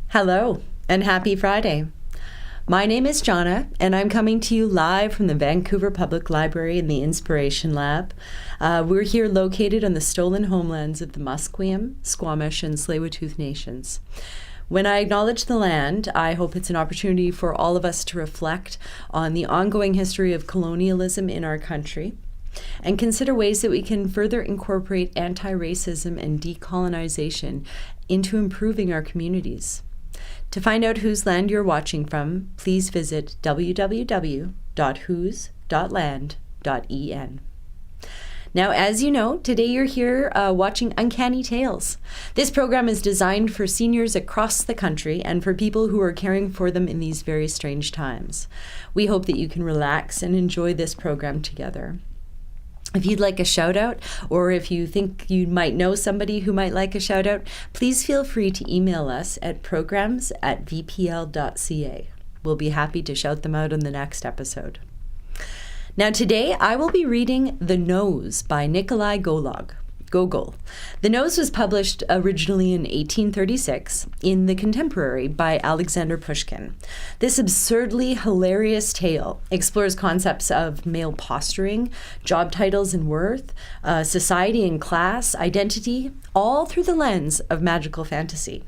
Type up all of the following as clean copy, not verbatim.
Hello, and happy Friday. My name is Jonna, and I'm coming to you live from the Vancouver Public Library in the Inspiration Lab. We're here located on the stolen homelands of the Musqueam, Squamish, and Tsleil-Waututh nations. When I acknowledge the land, I hope it's an opportunity for all of us to reflect on the ongoing history of colonialism in our country and consider ways that we can further incorporate anti-racism and decolonization into improving our communities. To find out whose land you're watching from, please visit www.whose.land.en. Now, as you know, today you're here watching Uncanny Tales. This program is designed for seniors across the country and for people who are caring for them in these very strange times. We hope that you can relax and enjoy this program together. If you'd like a shout out, or if you think you might know somebody who might like a shout out, please feel free to email us at programs@vpl.ca. We'll be happy to shout them out in the next episode. Now today I will be reading The Nose by Nikolai Gogol. The Nose was published originally in 1836 in The Contemporary by Alexander Pushkin. This absurdly hilarious tale explores concepts of male posturing, job titles and worth, society and class, identity, all through the lens of magical fantasy.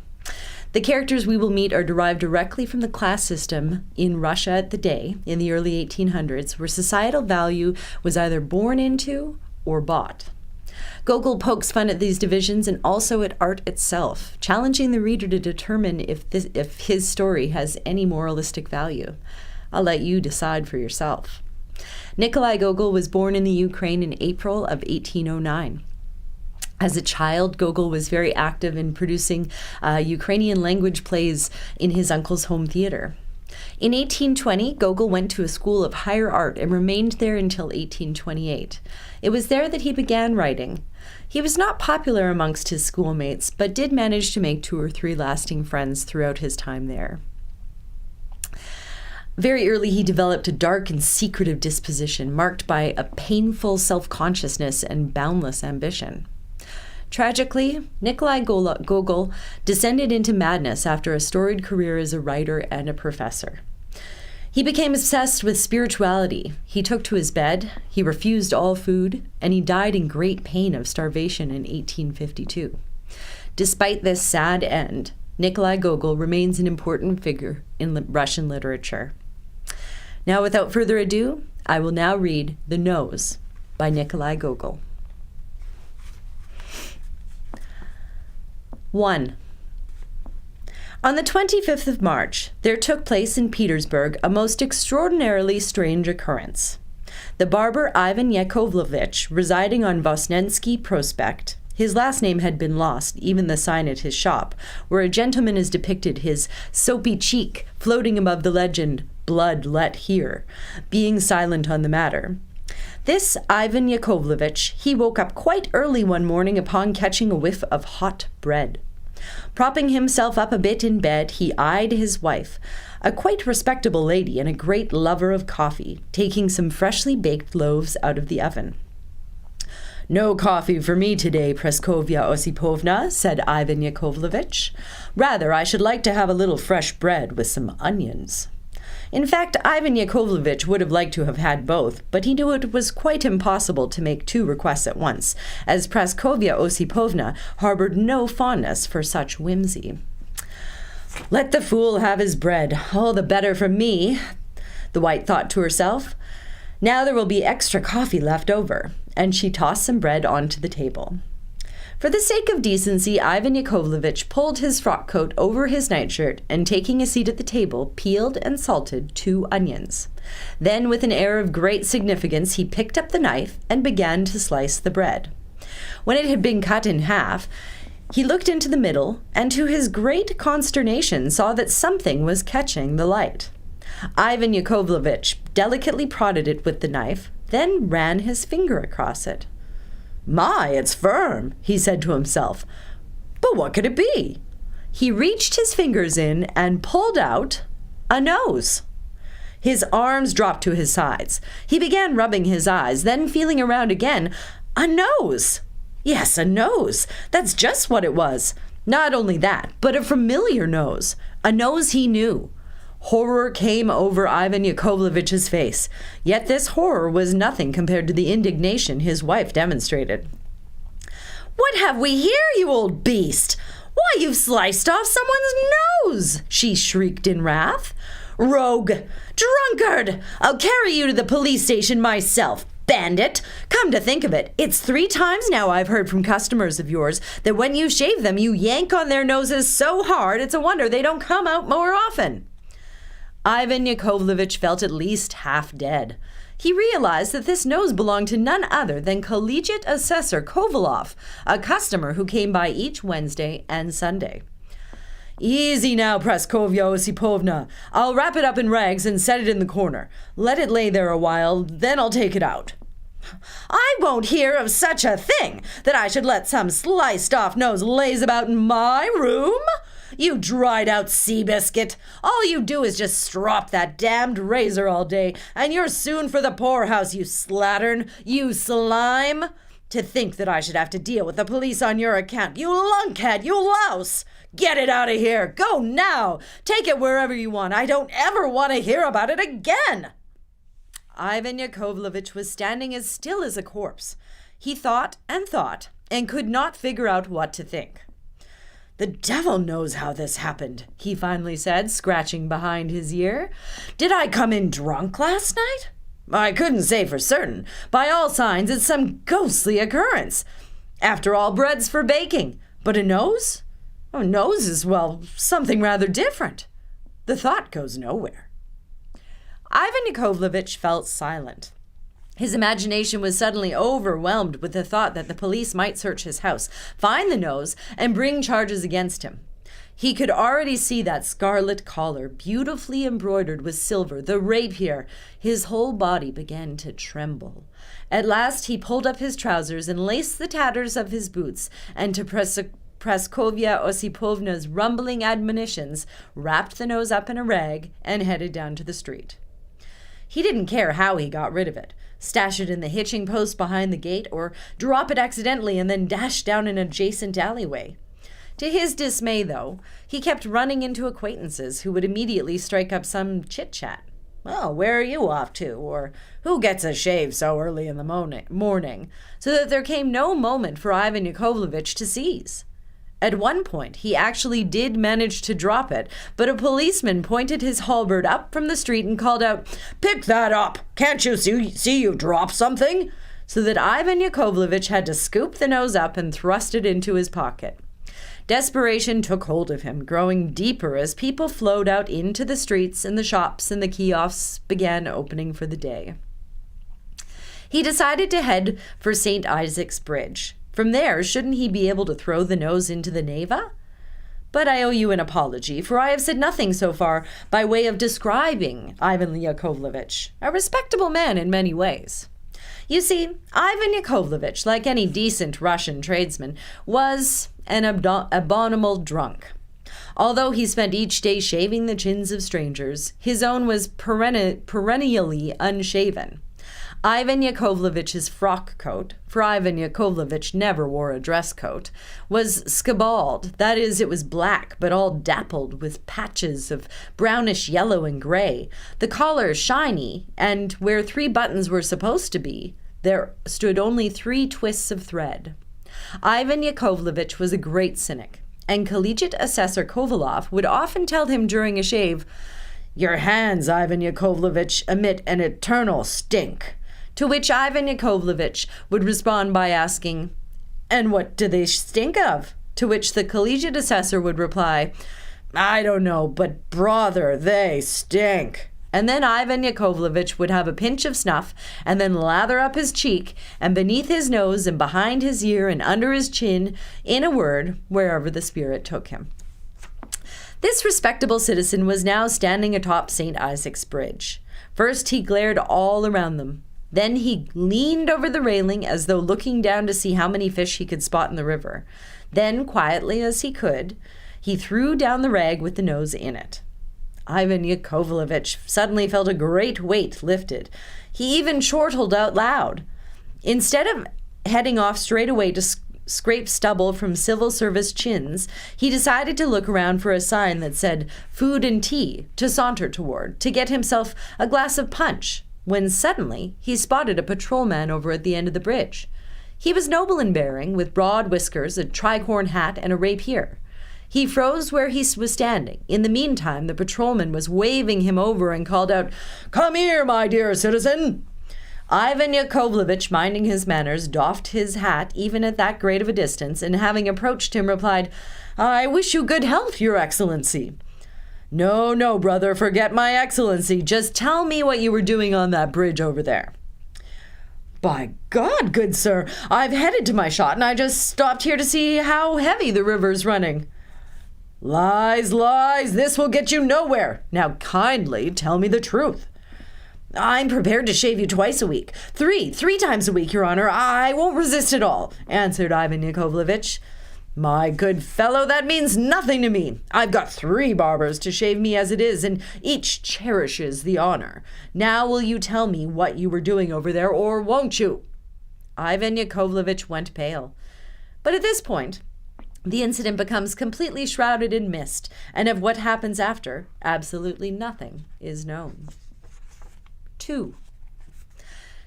The characters we will meet are derived directly from the class system in Russia at the day, in the early 1800s, where societal value was either born into or bought. Gogol pokes fun at these divisions and also at art itself, challenging the reader to determine if his story has any moralistic value. I'll let you decide for yourself. Nikolai Gogol was born in the Ukraine in April of 1809. As a child, Gogol was very active in producing Ukrainian language plays in his uncle's home theater. In 1820, Gogol went to a school of higher art and remained there until 1828. It was there that he began writing. He was not popular amongst his schoolmates, but did manage to make 2 or 3 lasting friends throughout his time there. Very early, he developed a dark and secretive disposition marked by a painful self-consciousness and boundless ambition. Tragically, Nikolai Gogol descended into madness after a storied career as a writer and a professor. He became obsessed with spirituality. He took to his bed, he refused all food, and he died in great pain of starvation in 1852. Despite this sad end, Nikolai Gogol remains an important figure in Russian literature. Now, without further ado, I will now read The Nose by Nikolai Gogol. 1. On the 25th of March, there took place in Petersburg a most extraordinarily strange occurrence. The barber Ivan Yakovlevich, residing on Vosnensky Prospect, his last name had been lost, even the sign at his shop, where a gentleman is depicted, his soapy cheek floating above the legend, "Blood let here," being silent on the matter. This Ivan Yakovlevich, he woke up quite early one morning upon catching a whiff of hot bread. Propping himself up a bit in bed, he eyed his wife, a quite respectable lady and a great lover of coffee, taking some freshly baked loaves out of the oven. "No coffee for me today, Praskovya Osipovna," said Ivan Yakovlevich. "Rather, I should like to have a little fresh bread with some onions." In fact, Ivan Yakovlevich would have liked to have had both, but he knew it was quite impossible to make 2 requests at once, as Praskovya Osipovna harbored no fondness for such whimsy. "Let the fool have his bread, all the better for me," the wife thought to herself. "Now there will be extra coffee left over," and she tossed some bread onto the table. For the sake of decency, Ivan Yakovlevich pulled his frock coat over his nightshirt and, taking a seat at the table, peeled and salted 2 onions. Then, with an air of great significance, he picked up the knife and began to slice the bread. When it had been cut in half, he looked into the middle and, to his great consternation, saw that something was catching the light. Ivan Yakovlevich delicately prodded it with the knife, then ran his finger across it. "My, it's firm," he said to himself. "But what could it be?" He reached his fingers in and pulled out a nose. His arms dropped to his sides. He began rubbing his eyes, then feeling around again. A nose! Yes, a nose. That's just what it was. Not only that, but a familiar nose, a nose he knew. Horror came over Ivan Yakovlevitch's face, yet this horror was nothing compared to the indignation his wife demonstrated. "What have we here, you old beast? Why, you've sliced off someone's nose!" she shrieked in wrath. "Rogue! Drunkard! I'll carry you to the police station myself, bandit! Come to think of it, it's 3 times now I've heard from customers of yours that when you shave them, you yank on their noses so hard it's a wonder they don't come out more often." Ivan Yakovlevitch felt at least half dead. He realized that this nose belonged to none other than collegiate assessor Kovalev, a customer who came by each Wednesday and Sunday. "Easy now, Praskovya Osipovna. I'll wrap it up in rags and set it in the corner. Let it lay there a while, then I'll take it out." "I won't hear of such a thing, that I should let some sliced-off nose laze about in my room. You dried-out sea biscuit. All you do is just strop that damned razor all day, and you're soon for the poorhouse, you slattern, you slime. To think that I should have to deal with the police on your account, you lunkhead, you louse. Get it out of here. Go now. Take it wherever you want. I don't ever want to hear about it again." Ivan Yakovlevitch was standing as still as a corpse. He thought and could not figure out what to think. "The devil knows how this happened," he finally said, scratching behind his ear. "Did I come in drunk last night? I couldn't say for certain. By all signs, it's some ghostly occurrence. After all, bread's for baking. But a nose? A nose is, well, something rather different. The thought goes nowhere." Ivan Yakovlevitch felt silent. His imagination was suddenly overwhelmed with the thought that the police might search his house, find the nose, and bring charges against him. He could already see that scarlet collar, beautifully embroidered with silver, the rapier. His whole body began to tremble. At last he pulled up his trousers and laced the tatters of his boots, and to Praskovya Osipovna's rumbling admonitions, wrapped the nose up in a rag and headed down to the street. He didn't care how he got rid of it. Stash it in the hitching post behind the gate, or drop it accidentally and then dash down an adjacent alleyway. To his dismay, though, he kept running into acquaintances who would immediately strike up some chit-chat. "Well, where are you off to?" or "Who gets a shave so early in the morning?" so that there came no moment for Ivan Yakovlevitch to seize. At one point, he actually did manage to drop it, but a policeman pointed his halberd up from the street and called out, "Pick that up! Can't you see you dropped something?" so that Ivan Yakovlevitch had to scoop the nose up and thrust it into his pocket. Desperation took hold of him, growing deeper as people flowed out into the streets and the shops and the kiosks began opening for the day. He decided to head for St. Isaac's Bridge. From there, shouldn't he be able to throw the nose into the Neva? But I owe you an apology, for I have said nothing so far by way of describing Ivan Yakovlevitch, a respectable man in many ways. You see, Ivan Yakovlevitch, like any decent Russian tradesman, was an abominable drunk. Although he spent each day shaving the chins of strangers, his own was perennially unshaven. Ivan Yakovlevitch's frock coat, for Ivan Yakovlevitch never wore a dress coat, was skabald. That is, it was black, but all dappled with patches of brownish yellow and gray. The collar shiny, and where 3 buttons were supposed to be, there stood only 3 twists of thread. Ivan Yakovlevitch was a great cynic, and collegiate assessor Kovalev would often tell him during a shave, "Your hands, Ivan Yakovlevitch, emit an eternal stink." To which Ivan Yakovlevitch would respond by asking, "And what do they stink of?" To which the collegiate assessor would reply, "I don't know, but brother, they stink." And then Ivan Yakovlevitch would have a pinch of snuff and then lather up his cheek and beneath his nose and behind his ear and under his chin, in a word, wherever the spirit took him. This respectable citizen was now standing atop St. Isaac's Bridge. First he glared all around them. Then he leaned over the railing as though looking down to see how many fish he could spot in the river. Then, quietly as he could, he threw down the rag with the nose in it. Ivan Yakovlevitch suddenly felt a great weight lifted. He even chortled out loud. Instead of heading off straight away to scrape stubble from civil service chins, he decided to look around for a sign that said food and tea to saunter toward, to get himself a glass of punch, when suddenly he spotted a patrolman over at the end of the bridge. He was noble in bearing, with broad whiskers, a tricorn hat, and a rapier. He froze where he was standing. In the meantime, the patrolman was waving him over and called out, "Come here, my dear citizen!" Ivan Yakovlevich, minding his manners, doffed his hat even at that great of a distance, and having approached him, replied, "I wish you good health, your excellency." "No, no, brother, forget my excellency. Just tell me what you were doing on that bridge over there." "By God, good sir, I've headed to my shot, and I just stopped here to see how heavy the river's running." "Lies, lies, this will get you nowhere. Now kindly tell me the truth." "I'm prepared to shave you twice a week. Three times a week, your honor. I won't resist at all," answered Ivan Yakovlevich. "My good fellow, that means nothing to me. I've got 3 barbers to shave me as it is, and each cherishes the honor. Now will you tell me what you were doing over there, or won't you?" Ivan Yakovlevich went pale. But at this point, the incident becomes completely shrouded in mist, and of what happens after, absolutely nothing is known. 2.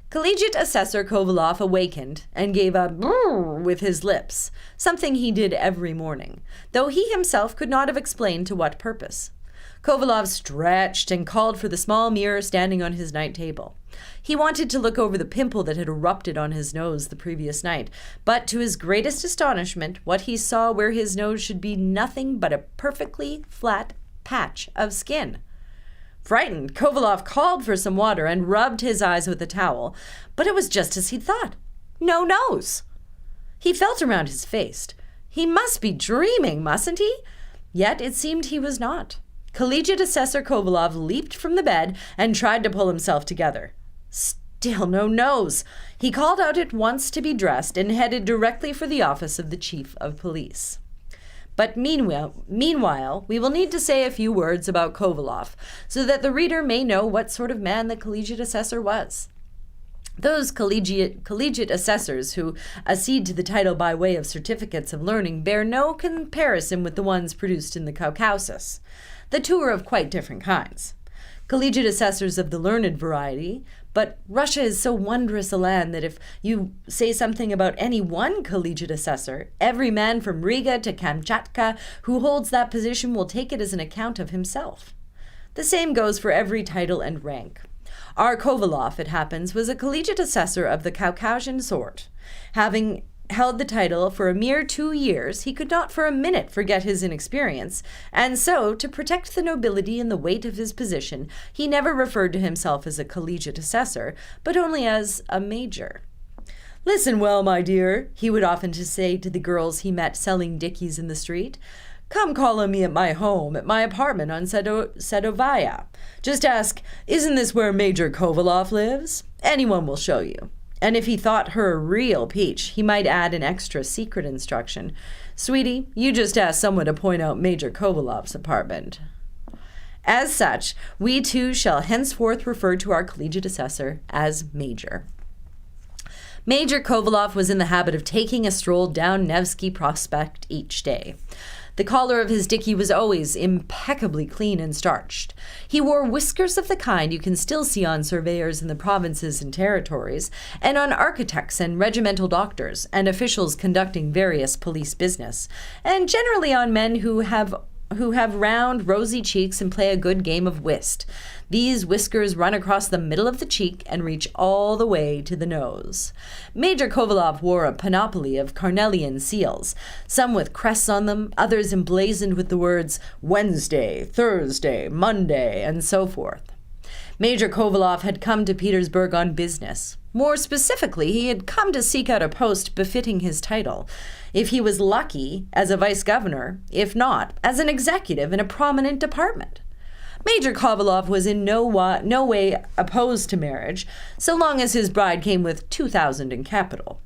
Collegiate Assessor Kovalev awakened and gave a brrr with his lips, something he did every morning, though he himself could not have explained to what purpose. Kovalev stretched and called for the small mirror standing on his night table. He wanted to look over the pimple that had erupted on his nose the previous night, but to his greatest astonishment, what he saw where his nose should be nothing but a perfectly flat patch of skin. Frightened, Kovalev called for some water and rubbed his eyes with a towel, but it was just as he'd thought. No nose. He felt around his face. He must be dreaming, mustn't he? Yet it seemed he was not. Collegiate Assessor Kovalev leaped from the bed and tried to pull himself together. Still no nose. He called out at once to be dressed and headed directly for the office of the Chief of Police. But meanwhile, we will need to say a few words about Kovalev, so that the reader may know what sort of man the collegiate assessor was. Those collegiate assessors who accede to the title by way of certificates of learning bear no comparison with the ones produced in the Caucasus. The two are of quite different kinds. Collegiate assessors of the learned variety, but Russia is so wondrous a land that if you say something about any one collegiate assessor, every man from Riga to Kamchatka who holds that position will take it as an account of himself. The same goes for every title and rank. Our Kovalev, it happens, was a collegiate assessor of the Caucasian sort. Having held the title for a mere 2 years, he could not for a minute forget his inexperience, and so, to protect the nobility and the weight of his position, he never referred to himself as a collegiate assessor, but only as a major. "Listen well, my dear," he would often say to the girls he met selling dickies in the street. "Come call on me at my home, at my apartment on Sadovaya. Just ask, 'Isn't this where Major Kovalev lives?' Anyone will show you." And if he thought her a real peach, he might add an extra secret instruction. "Sweetie, you just ask someone to point out Major Kovalev's apartment." As such, we too shall henceforth refer to our collegiate assessor as Major. Major Kovalev was in the habit of taking a stroll down Nevsky Prospect each day. The collar of his dicky was always impeccably clean and starched. He wore whiskers of the kind you can still see on surveyors in the provinces and territories, and on architects and regimental doctors, and officials conducting various police business, and generally on men who have round, rosy cheeks and play a good game of whist. These whiskers run across the middle of the cheek and reach all the way to the nose. Major Kovalev wore a panoply of carnelian seals, some with crests on them, others emblazoned with the words Wednesday, Thursday, Monday, and so forth. Major Kovalev had come to Petersburg on business. More specifically, he had come to seek out a post befitting his title. If he was lucky, as a vice-governor; if not, as an executive in a prominent department. Major Kovalev was in no way opposed to marriage, so long as his bride came with 2,000 in capital.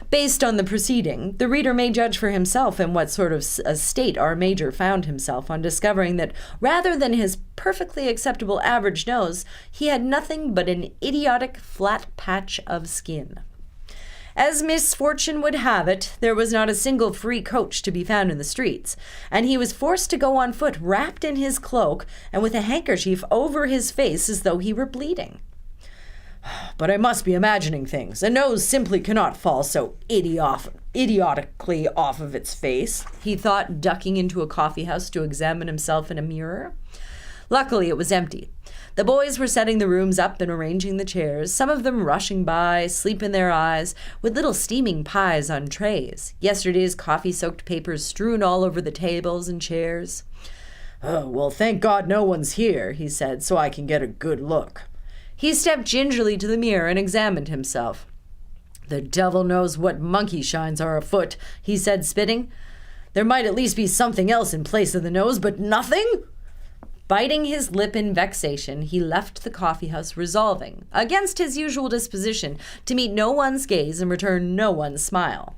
Based on the preceding, the reader may judge for himself in what sort of a state our major found himself on discovering that rather than his perfectly acceptable average nose, he had nothing but an idiotic flat patch of skin. As misfortune would have it, there was not a single free coach to be found in the streets, and he was forced to go on foot wrapped in his cloak and with a handkerchief over his face as though he were bleeding. But I must be imagining things. A nose simply cannot fall so idiotically off of its face, he thought, ducking into a coffee house to examine himself in a mirror. Luckily, it was empty. The boys were setting the rooms up and arranging the chairs, some of them rushing by, sleep in their eyes, with little steaming pies on trays, yesterday's coffee-soaked papers strewn all over the tables and chairs. "Oh, well, thank God no one's here," he said, "so I can get a good look." He stepped gingerly to the mirror and examined himself. "The devil knows what monkey shines are afoot," he said, spitting. "There might at least be something else in place of the nose, but nothing?" Biting his lip in vexation, he left the coffee house, resolving, against his usual disposition, to meet no one's gaze and return no one's smile.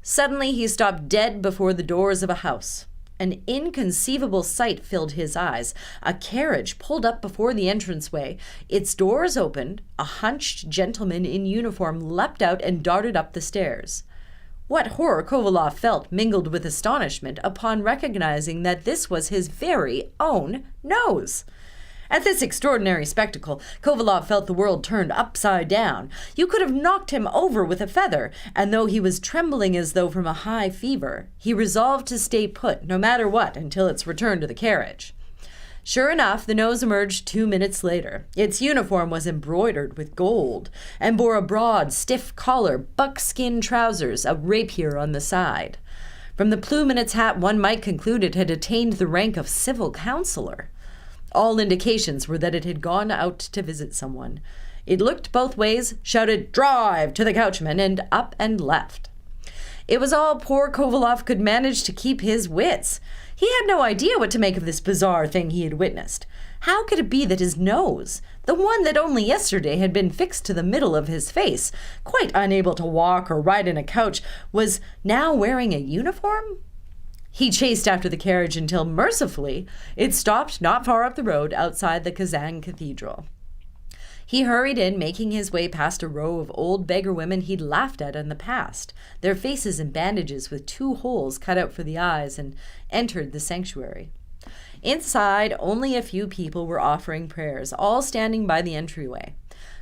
Suddenly he stopped dead before the doors of a house. An inconceivable sight filled his eyes. A carriage pulled up before the entranceway. Its doors opened. A hunched gentleman in uniform leapt out and darted up the stairs. What horror Kovalev felt mingled with astonishment upon recognizing that this was his very own nose. At this extraordinary spectacle, Kovalev felt the world turned upside down. You could have knocked him over with a feather, and though he was trembling as though from a high fever, he resolved to stay put, no matter what, until its return to the carriage. Sure enough, the nose emerged 2 minutes later. Its uniform was embroidered with gold, and bore a broad, stiff collar, buckskin trousers, a rapier on the side. From the plume in its hat, one might conclude it had attained the rank of civil councillor. All indications were that it had gone out to visit someone. It looked both ways, shouted "Drive!" to the coachman, and up and left. It was all poor Kovalev could manage to keep his wits. He had no idea what to make of this bizarre thing he had witnessed. How could it be that his nose, the one that only yesterday had been fixed to the middle of his face, quite unable to walk or ride in a couch, was now wearing a uniform? He chased after the carriage until, mercifully, it stopped not far up the road outside the Kazan Cathedral. He hurried in, making his way past a row of old beggar women he'd laughed at in the past, their faces in bandages with 2 holes cut out for the eyes, and entered the sanctuary. Inside, only a few people were offering prayers, all standing by the entryway.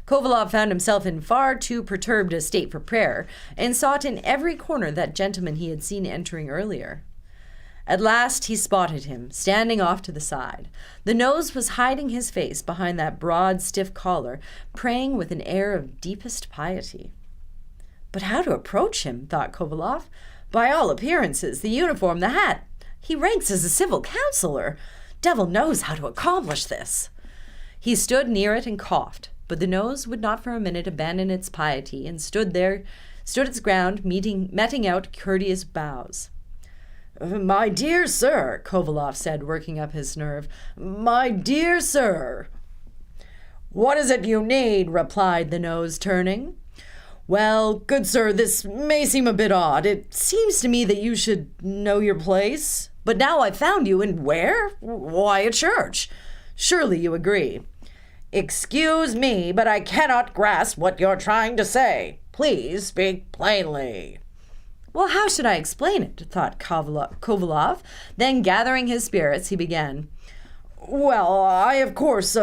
Kovalev found himself in far too perturbed a state for prayer, and sought in every corner that gentleman he had seen entering earlier. At last he spotted him, standing off to the side. The nose was hiding his face behind that broad, stiff collar, praying with an air of deepest piety. But how to approach him, thought Kovalev. By all appearances, the uniform, the hat, he ranks as a civil councillor. Devil knows how to accomplish this. He stood near it and coughed, but the nose would not for a minute abandon its piety, and stood its ground, meting out courteous bows. "My dear sir," Kovalev said, working up his nerve. "My dear sir." "What is it you need?" replied the nose, turning. "Well, good sir, this may seem a bit odd. It seems to me that you should know your place. But now I've found you, and where? Why, at church. Surely you agree." "Excuse me, but I cannot grasp what you're trying to say. Please speak plainly." "Well, how should I explain it?" thought Kovalev. Then, gathering his spirits, he began. "Well, I, of course,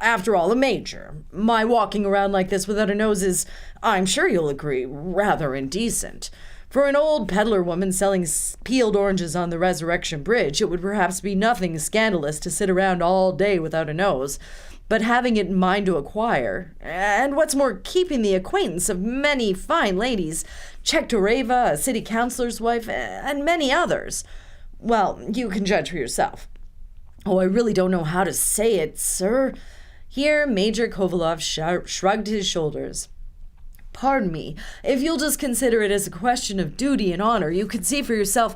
after all, a major. My walking around like this without a nose is, I'm sure you'll agree, rather indecent. For an old peddler woman selling peeled oranges on the Resurrection Bridge, it would perhaps be nothing scandalous to sit around all day without a nose. But having it in mind to acquire, and what's more, keeping the acquaintance of many fine ladies, Chektoreva, a city councillor's wife, and many others, well, you can judge for yourself. Oh, I really don't know how to say it, sir." Here Major Kovalev shrugged his shoulders. "Pardon me, if you'll just consider it as a question of duty and honor, you can see for yourself."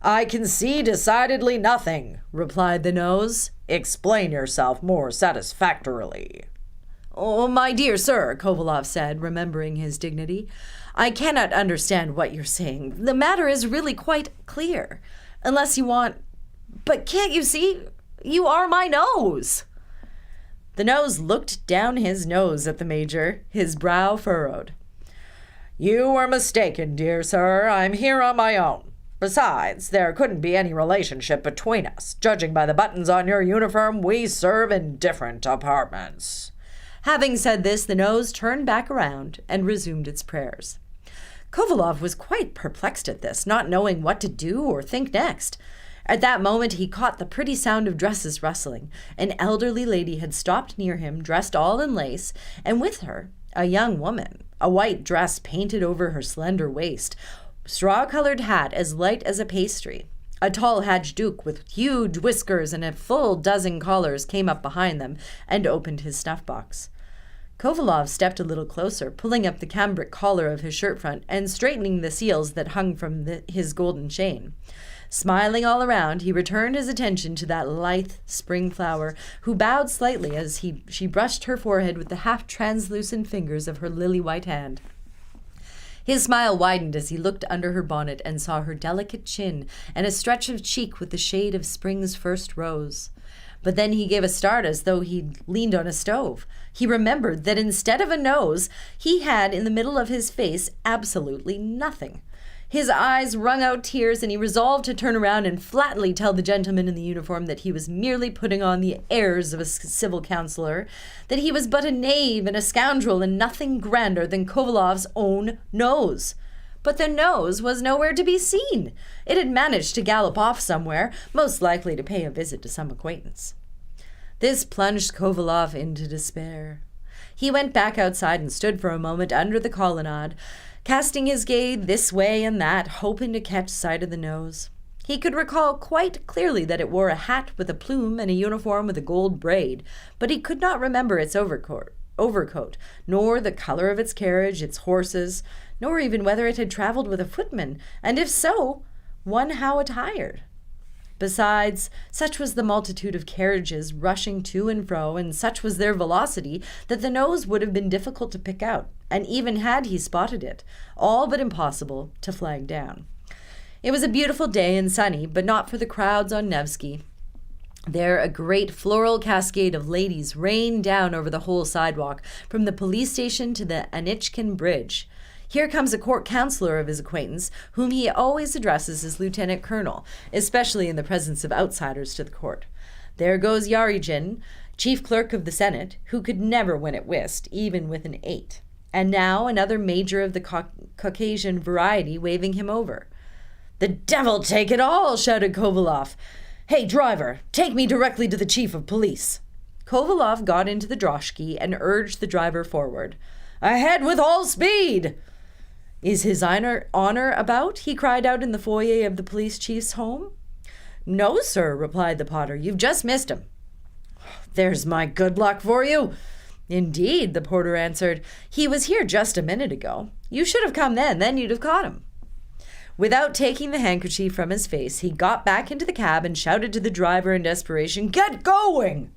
"I can see decidedly nothing," replied the nose. "Explain yourself more satisfactorily." "Oh, my dear sir," Kovalev said, remembering his dignity, "I cannot understand what you're saying. The matter is really quite clear. Unless you want... But can't you see? You are my nose." The nose looked down his nose at the major, his brow furrowed. You were mistaken, dear sir. I'm here on my own. Besides, there couldn't be any relationship between us. Judging by the buttons on your uniform, we serve in different apartments." Having said this, the nose turned back around and resumed its prayers. Kovalev was quite perplexed at this, not knowing what to do or think next. At that moment he caught the pretty sound of dresses rustling. An elderly lady had stopped near him, dressed all in lace, and with her a young woman, a white dress painted over her slender waist, straw-colored hat as light as a pastry. A tall hajduke with huge whiskers and a full dozen collars came up behind them and opened his snuff-box. Kovalev stepped a little closer, pulling up the cambric collar of his shirt front and straightening the seals that hung from his golden chain. Smiling all around, he returned his attention to that lithe spring flower, who bowed slightly as she brushed her forehead with the half-translucent fingers of her lily-white hand. His smile widened as he looked under her bonnet and saw her delicate chin and a stretch of cheek with the shade of spring's first rose. But then he gave a start as though he'd leaned on a stove. He remembered that instead of a nose, he had in the middle of his face absolutely nothing. His eyes wrung out tears, and he resolved to turn around and flatly tell the gentleman in the uniform that he was merely putting on the airs of a civil councillor, that he was but a knave and a scoundrel and nothing grander than Kovalev's own nose. But the nose was nowhere to be seen. It had managed to gallop off somewhere, most likely to pay a visit to some acquaintance. This plunged Kovalev into despair. He went back outside and stood for a moment under the colonnade, casting his gaze this way and that, hoping to catch sight of the nose. He could recall quite clearly that it wore a hat with a plume and a uniform with a gold braid, but he could not remember its overcoat, nor the color of its carriage, its horses, nor even whether it had traveled with a footman, and if so, one how attired. Besides, such was the multitude of carriages rushing to and fro, and such was their velocity, that the nose would have been difficult to pick out, and even had he spotted it, all but impossible to flag down. It was a beautiful day and sunny, but not for the crowds on Nevsky. There a great floral cascade of ladies rained down over the whole sidewalk, from the police station to the Anichkin Bridge. Here comes a court councillor of his acquaintance, whom he always addresses as lieutenant colonel, especially in the presence of outsiders to the court. There goes Yarygin, chief clerk of the Senate, who could never win at whist, even with an 8. And now another major of the Caucasian variety waving him over. "The devil take it all!" shouted Kovalev. "Hey, driver, take me directly to the chief of police." Kovalev got into the droshky and urged the driver forward. "Ahead with all speed!" "Is his honor about?" he cried out in the foyer of the police chief's home. "No, sir," replied the potter. "You've just missed him." "There's my good luck for you." "Indeed," the porter answered. "He was here just a minute ago. You should have come then you'd have caught him." Without taking the handkerchief from his face, he got back into the cab and shouted to the driver in desperation, "Get going!"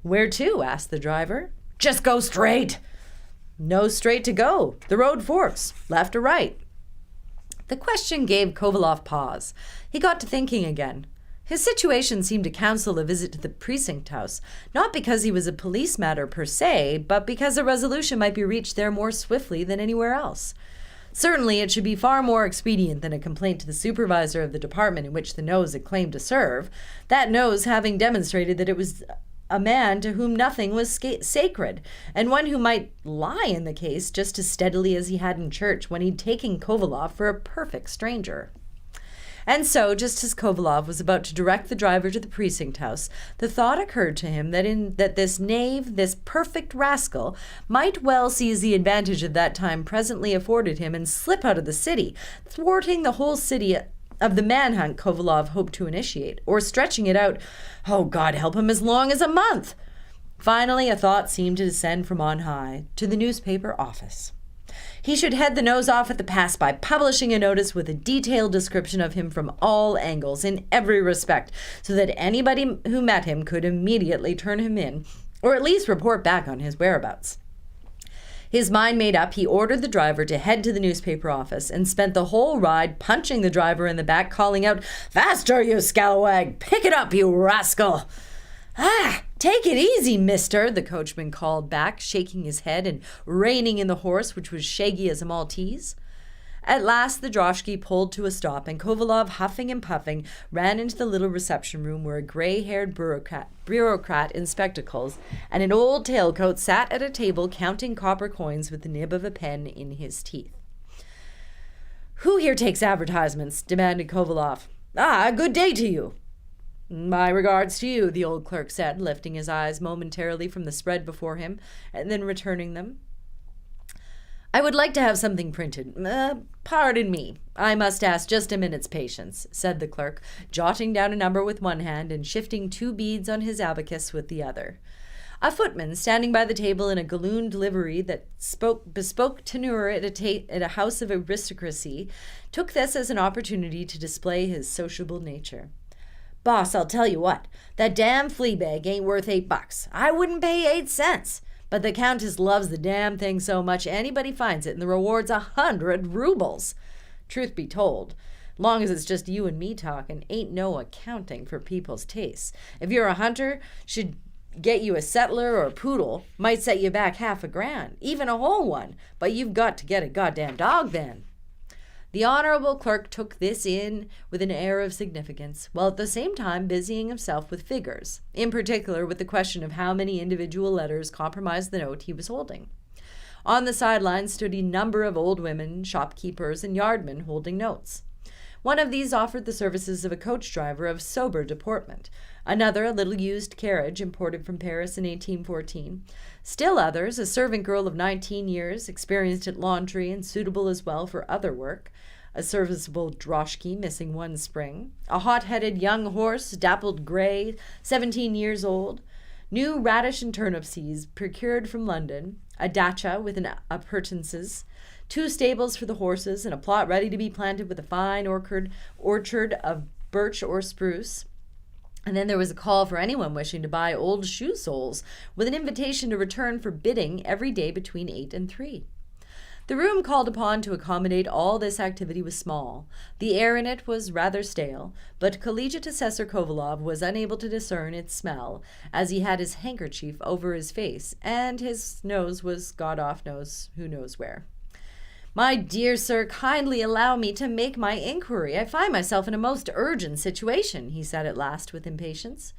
"Where to?" asked the driver. "Just go straight." "No straight to go. The road forks, left or right." The question gave Kovalev pause. He got to thinking again. His situation seemed to counsel a visit to the precinct house, not because he was a police matter per se, but because a resolution might be reached there more swiftly than anywhere else. Certainly it should be far more expedient than a complaint to the supervisor of the department in which the nose had claimed to serve, that nose having demonstrated that it was a man to whom nothing was sacred, and one who might lie in the case just as steadily as he had in church when he'd taken Kovalev for a perfect stranger. And so, just as Kovalev was about to direct the driver to the precinct house, the thought occurred to him that this knave, this perfect rascal, might well seize the advantage of that time presently afforded him and slip out of the city, thwarting the whole city of the manhunt Kovalev hoped to initiate, or stretching it out, oh God help him, as long as a month. Finally, a thought seemed to descend from on high to the newspaper office. He should head the nose off at the pass by publishing a notice with a detailed description of him from all angles, in every respect, so that anybody who met him could immediately turn him in, or at least report back on his whereabouts. His mind made up, he ordered the driver to head to the newspaper office and spent the whole ride punching the driver in the back, calling out, "Faster, you scalawag! Pick it up, you rascal!" "Ah, "Take it easy, mister," the coachman called back, shaking his head and reining in the horse, which was shaggy as a Maltese. At last the droshky pulled to a stop, and Kovalev, huffing and puffing, ran into the little reception room where a gray-haired bureaucrat in spectacles and an old tailcoat sat at a table counting copper coins with the nib of a pen in his teeth. "Who here takes advertisements?" demanded Kovalev. "Good day to you." "My regards to you," the old clerk said, lifting his eyes momentarily from the spread before him and then returning them. "I would like to have something printed. Pardon me. I must ask just a minute's patience," said the clerk, jotting down a number with one hand and shifting 2 beads on his abacus with the other. A footman, standing by the table in a gallooned livery that bespoke tenure at a house of aristocracy, took this as an opportunity to display his sociable nature. "Boss, I'll tell you what. That damn flea bag ain't worth $8. I wouldn't pay 8 cents. But the Countess loves the damn thing so much anybody finds it, and the reward's 100 rubles. Truth be told, long as it's just you and me talking, ain't no accounting for people's tastes. If you're a hunter, should get you a settler or a poodle, might set you back $50,000, even a whole one, but you've got to get a goddamn dog then." The honorable clerk took this in with an air of significance, while at the same time busying himself with figures, in particular with the question of how many individual letters comprised the note he was holding. On the sidelines stood a number of old women, shopkeepers, and yardmen holding notes. One of these offered the services of a coach driver of sober deportment, another a little used carriage imported from Paris in 1814. Still others, a servant girl of 19 years, experienced at laundry and suitable as well for other work, a serviceable droshky missing 1 spring, a hot-headed young horse, dappled gray, 17 years old, new radish and turnip seeds procured from London, a dacha with an appurtenances, 2 stables for the horses, and a plot ready to be planted with a fine orchard of birch or spruce. And then there was a call for anyone wishing to buy old shoe soles, with an invitation to return for bidding every day between 8 and 3. The room called upon to accommodate all this activity was small. The air in it was rather stale, but Collegiate Assessor Kovalev was unable to discern its smell, as he had his handkerchief over his face, and his nose was who knows where. "My dear sir, kindly allow me to make my inquiry. I find myself in a most urgent situation," he said at last with impatience.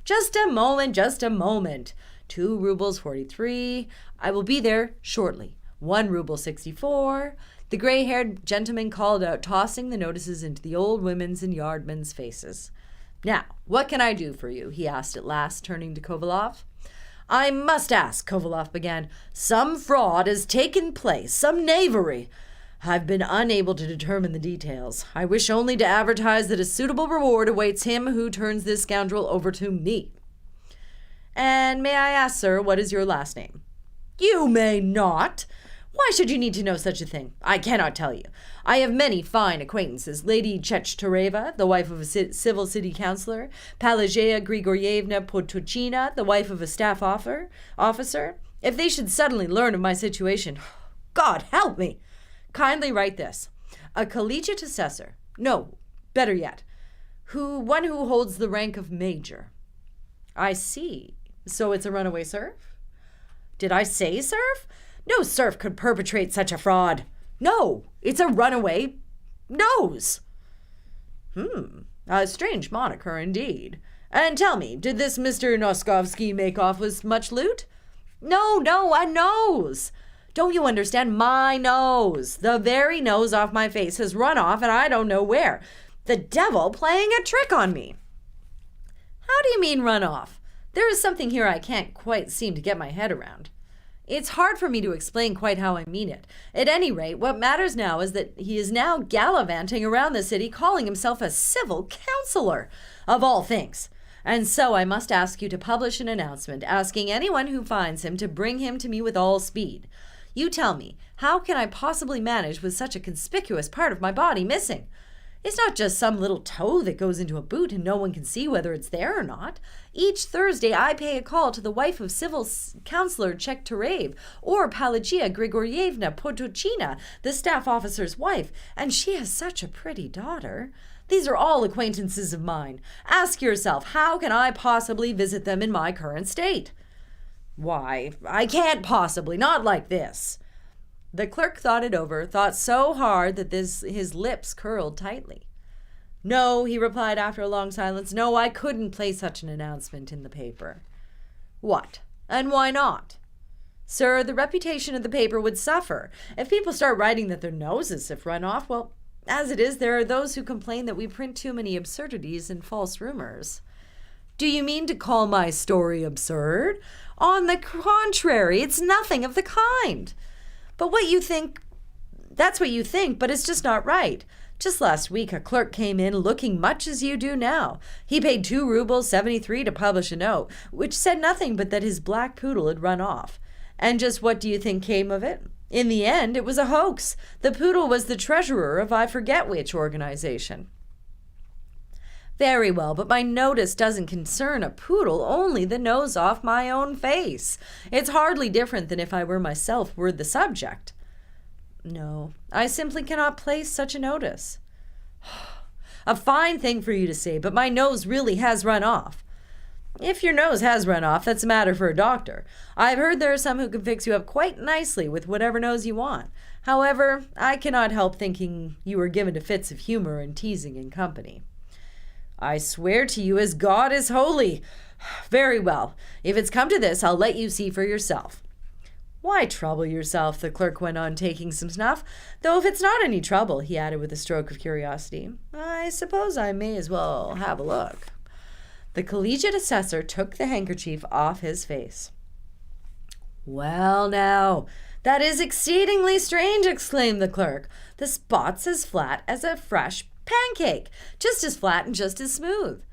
Just a moment. 2 rubles 43. I will be there shortly. 1 ruble 64. The gray-haired gentleman called out, tossing the notices into the old women's and yardmen's faces. "Now, what can I do for you?" he asked at last, turning to Kovalev. "I must ask," Kovalev began. "Some fraud has taken place, some knavery. I've been unable to determine the details. I wish only to advertise that a suitable reward awaits him who turns this scoundrel over to me." "And may I ask, sir, what is your last name?" "You may not. Why should you need to know such a thing? I cannot tell you. I have many fine acquaintances. Lady Chechtoreva, the wife of a civil city councillor, Pelagia Grigoryevna Potochina, the wife of a staff officer. If they should suddenly learn of my situation, God help me! Kindly write this. A collegiate assessor. No, better yet, one who holds the rank of major." "I see. So it's a runaway serf?" "Did I say serf? No serf could perpetrate such a fraud. No, it's a runaway nose." A strange moniker indeed. And tell me, did this Mr. Noskovsky make off with much loot?" No, a nose. Don't you understand? My nose. The very nose off my face has run off, and I don't know where. The devil playing a trick on me." "How do you mean run off? There is something here I can't quite seem to get my head around." "It's hard for me to explain quite how I mean it. At any rate, what matters now is that he is now gallivanting around the city calling himself a civil councillor, of all things. And so I must ask you to publish an announcement asking anyone who finds him to bring him to me with all speed. You tell me, how can I possibly manage with such a conspicuous part of my body missing? It's not just some little toe that goes into a boot and no one can see whether it's there or not. Each Thursday I pay a call to the wife of Civil Councillor Chekhterev, or Pelagia Grigoryevna Potochina, the staff officer's wife, and she has such a pretty daughter. These are all acquaintances of mine. Ask yourself, how can I possibly visit them in my current state? Why, I can't possibly, not like this. The clerk thought it over, thought so hard that his lips curled tightly. No, he replied after a long silence. No, I couldn't place such an announcement in the paper. What? And why not? Sir, the reputation of the paper would suffer. If people start writing that their noses have run off, well, as it is, there are those who complain that we print too many absurdities and false rumors. Do you mean to call my story absurd? On the contrary, it's nothing of the kind. But that's what you think, but it's just not right. Just last week, a clerk came in looking much as you do now. He paid 2 rubles 73 to publish a note, which said nothing but that his black poodle had run off. And just what do you think came of it? In the end, it was a hoax. The poodle was the treasurer of I forget which organization. Very well, but my notice doesn't concern a poodle, only the nose off my own face. It's hardly different than if I were myself were the subject. No, I simply cannot place such a notice. A fine thing for you to say, but my nose really has run off. If your nose has run off, that's a matter for a doctor. I've heard there are some who can fix you up quite nicely with whatever nose you want. However, I cannot help thinking you are given to fits of humor and teasing in company. I swear to you as God is holy. Very well. If it's come to this, I'll let you see for yourself. Why trouble yourself? The clerk went on, taking some snuff. Though if it's not any trouble, he added with a stroke of curiosity, I suppose I may as well have a look. The collegiate assessor took the handkerchief off his face. Well now, that is exceedingly strange, exclaimed the clerk. The spot's as flat as a fresh pancake, just as flat and just as smooth.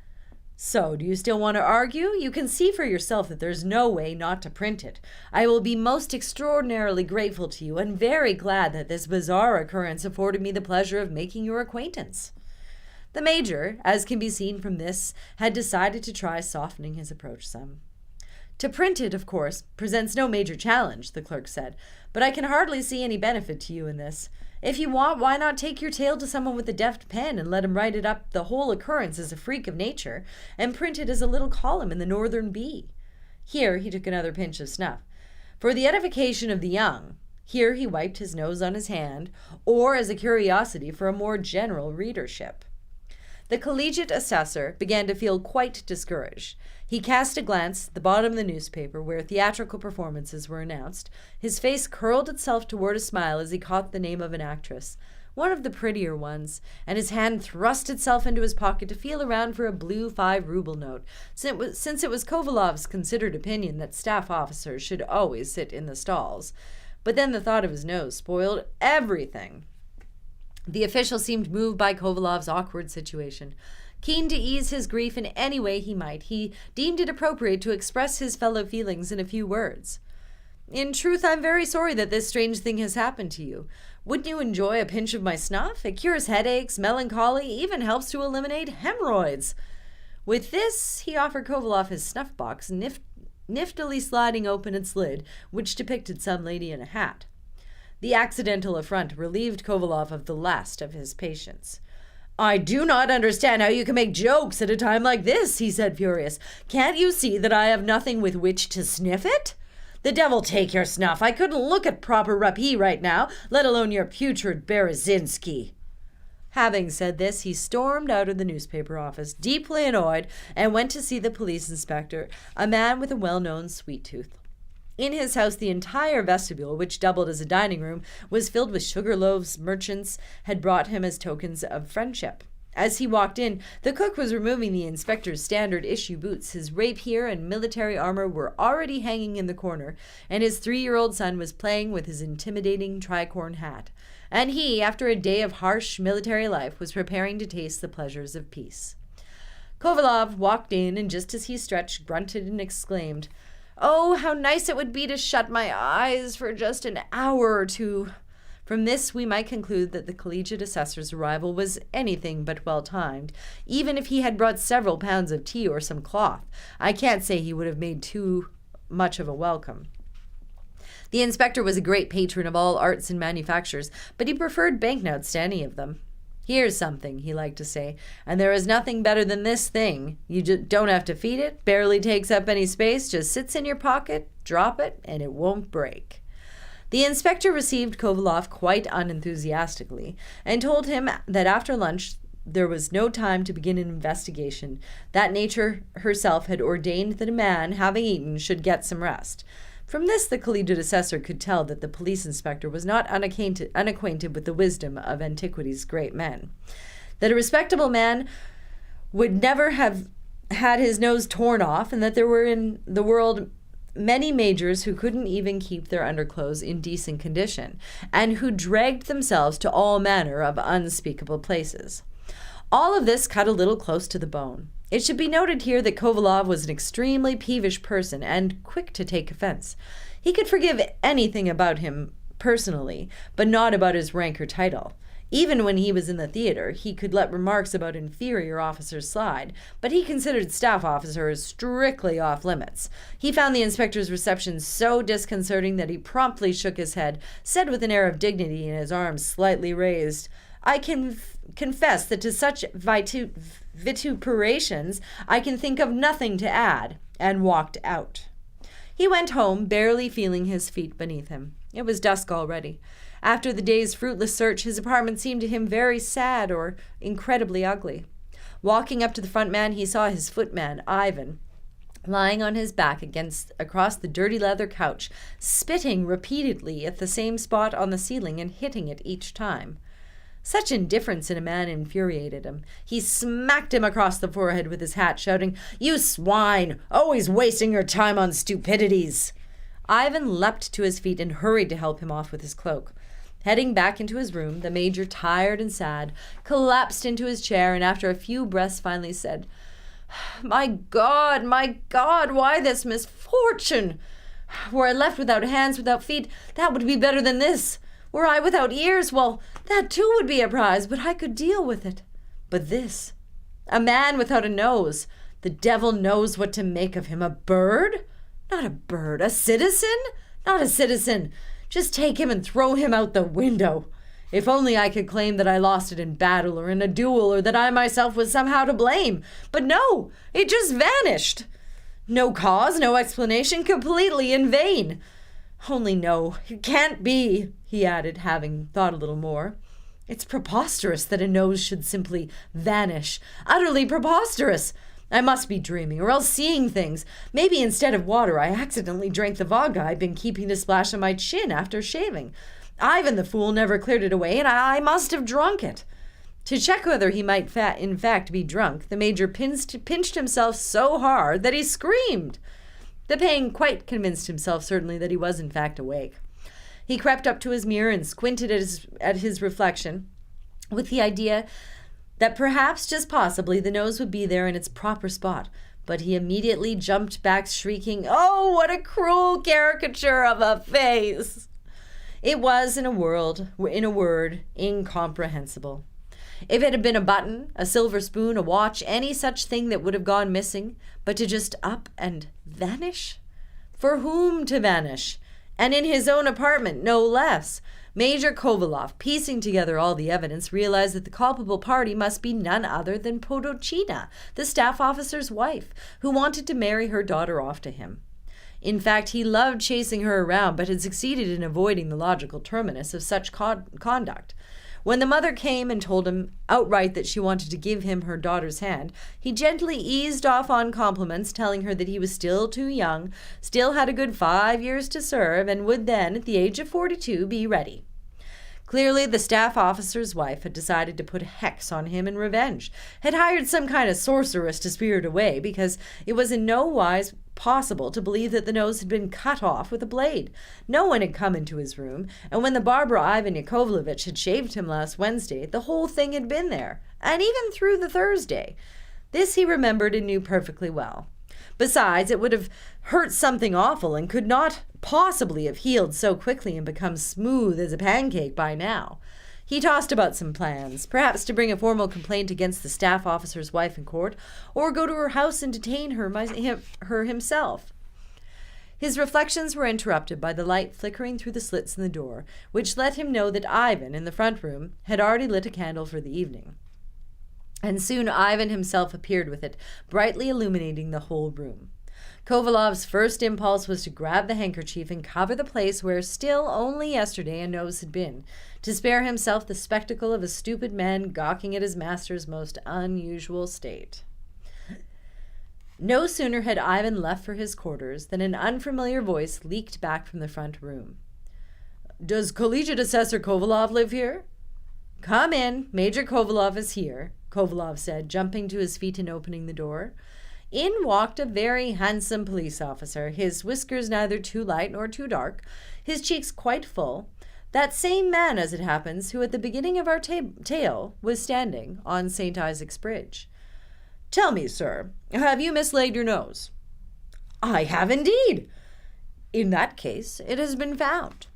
So, do you still want to argue? You can see for yourself that there's no way not to print it. I will be most extraordinarily grateful to you and very glad that this bizarre occurrence afforded me the pleasure of making your acquaintance. The major, as can be seen from this, had decided to try softening his approach some. To print it, of course, presents no major challenge, the clerk said, but I can hardly see any benefit to you in this. If you want, why not take your tale to someone with a deft pen and let him write it up the whole occurrence as a freak of nature and print it as a little column in the Northern Bee? Here he took another pinch of snuff. For the edification of the young, here he wiped his nose on his hand, or as a curiosity for a more general readership. The collegiate assessor began to feel quite discouraged. He cast a glance at the bottom of the newspaper where theatrical performances were announced. His face curled itself toward a smile as he caught the name of an actress, one of the prettier ones, and his hand thrust itself into his pocket to feel around for a blue 5-ruble note, since it was Kovalev's considered opinion that staff officers should always sit in the stalls. But then the thought of his nose spoiled everything. The official seemed moved by Kovalev's awkward situation. Keen to ease his grief in any way he might, he deemed it appropriate to express his fellow feelings in a few words. In truth, I'm very sorry that this strange thing has happened to you. Wouldn't you enjoy a pinch of my snuff? It cures headaches, melancholy, even helps to eliminate hemorrhoids. With this, he offered Kovalev his snuff box, niftily sliding open its lid, which depicted some lady in a hat. The accidental affront relieved Kovalev of the last of his patience. I do not understand how you can make jokes at a time like this, he said, furious. Can't you see that I have nothing with which to sniff it? The devil take your snuff. I couldn't look at proper Rappi right now, let alone your putrid Berezinski. Having said this, he stormed out of the newspaper office, deeply annoyed, and went to see the police inspector, a man with a well-known sweet tooth. In his house, the entire vestibule, which doubled as a dining room, was filled with sugar loaves merchants had brought him as tokens of friendship. As he walked in, the cook was removing the inspector's standard-issue boots. His rapier and military armor were already hanging in the corner, and his 3-year-old son was playing with his intimidating tricorn hat. And he, after a day of harsh military life, was preparing to taste the pleasures of peace. Kovalev walked in, and just as he stretched, grunted and exclaimed, Oh, how nice it would be to shut my eyes for just an hour or two. From this, we might conclude that the collegiate assessor's arrival was anything but well-timed. Even if he had brought several pounds of tea or some cloth, I can't say he would have made too much of a welcome. The inspector was a great patron of all arts and manufactures, but he preferred banknotes to any of them. Here's something, he liked to say, and there is nothing better than this thing. You don't have to feed it, barely takes up any space, just sits in your pocket, drop it, and it won't break. The inspector received Kovalev quite unenthusiastically and told him that after lunch there was no time to begin an investigation, that nature herself had ordained that a man, having eaten, should get some rest. From this, the collegiate assessor could tell that the police inspector was not unacquainted with the wisdom of antiquity's great men. That a respectable man would never have had his nose torn off, and that there were in the world many majors who couldn't even keep their underclothes in decent condition, and who dragged themselves to all manner of unspeakable places. All of this cut a little close to the bone. It should be noted here that Kovalev was an extremely peevish person and quick to take offense. He could forgive anything about him personally, but not about his rank or title. Even when he was in the theater, he could let remarks about inferior officers slide, but he considered staff officers strictly off limits. He found the inspector's reception so disconcerting that he promptly shook his head, said with an air of dignity and his arms slightly raised, "I can confess that to such vituperations I can think of nothing to add," and walked out. He went home, barely feeling his feet beneath him. It was dusk already. After the day's fruitless search, his apartment seemed to him very sad or incredibly ugly. Walking up to the front man, he saw his footman, Ivan, lying on his back across the dirty leather couch, spitting repeatedly at the same spot on the ceiling and hitting it each time. Such indifference in a man infuriated him. He smacked him across the forehead with his hat, shouting, "You swine! Always wasting your time on stupidities!" Ivan leapt to his feet and hurried to help him off with his cloak. Heading back into his room, the major, tired and sad, collapsed into his chair and after a few breaths finally said, my God, why this misfortune? Were I left without hands, without feet, that would be better than this. Were I without ears, well, that too would be a prize, but I could deal with it. But this, a man without a nose, the devil knows what to make of him. A bird? Not a bird. A citizen? Not a citizen. Just take him and throw him out the window. If only I could claim that I lost it in battle or in a duel or that I myself was somehow to blame. But no, it just vanished. No cause, no explanation, completely in vain. Only no, it can't be, he added, having thought a little more. It's preposterous that a nose should simply vanish. Utterly preposterous. I must be dreaming, or else seeing things. Maybe instead of water, I accidentally drank the vodka I'd been keeping to splash on my chin after shaving. Ivan the fool never cleared it away, and I must have drunk it. To check whether he might in fact be drunk, the major pinched himself so hard that he screamed. The pain quite convinced himself certainly that he was in fact awake. He crept up to his mirror and squinted at his reflection with the idea that perhaps, just possibly, the nose would be there in its proper spot. But he immediately jumped back shrieking, "Oh, what a cruel caricature of a face!" It was, in a word, incomprehensible. If it had been a button, a silver spoon, a watch, any such thing that would have gone missing, but to just up and vanish? For whom to vanish? And in his own apartment, no less. Major Kovalev, piecing together all the evidence, realized that the culpable party must be none other than Podochina, the staff officer's wife, who wanted to marry her daughter off to him. In fact, he loved chasing her around, but had succeeded in avoiding the logical terminus of such conduct. When the mother came and told him outright that she wanted to give him her daughter's hand, he gently eased off on compliments, telling her that he was still too young, still had a good 5 years to serve, and would then, at the age of 42, be ready. Clearly, the staff officer's wife had decided to put a hex on him in revenge, had hired some kind of sorceress to spirit away, because it was in no wise possible to believe that the nose had been cut off with a blade. No one had come into his room, and when the barber Ivan Yakovlevich had shaved him last Wednesday, the whole thing had been there, and even through the Thursday. This he remembered and knew perfectly well. Besides, it would have hurt something awful and could not possibly have healed so quickly and become smooth as a pancake by now. He tossed about some plans, perhaps to bring a formal complaint against the staff officer's wife in court, or go to her house and detain her himself. His reflections were interrupted by the light flickering through the slits in the door, which let him know that Ivan, in the front room, had already lit a candle for the evening. And soon Ivan himself appeared with it, brightly illuminating the whole room. Kovalov's first impulse was to grab the handkerchief and cover the place where still only yesterday a nose had been, to spare himself the spectacle of a stupid man gawking at his master's most unusual state. No sooner had Ivan left for his quarters than an unfamiliar voice leaked back from the front room. "Does Collegiate Assessor Kovalov live here?" "Come in. Major Kovalov is here," Kovalov said, jumping to his feet and opening the door. In walked a very handsome police officer, his whiskers neither too light nor too dark, his cheeks quite full. That same man, as it happens, who at the beginning of our tale was standing on St. Isaac's Bridge. "Tell me, sir, have you mislaid your nose?" "I have indeed." "In that case, it has been found."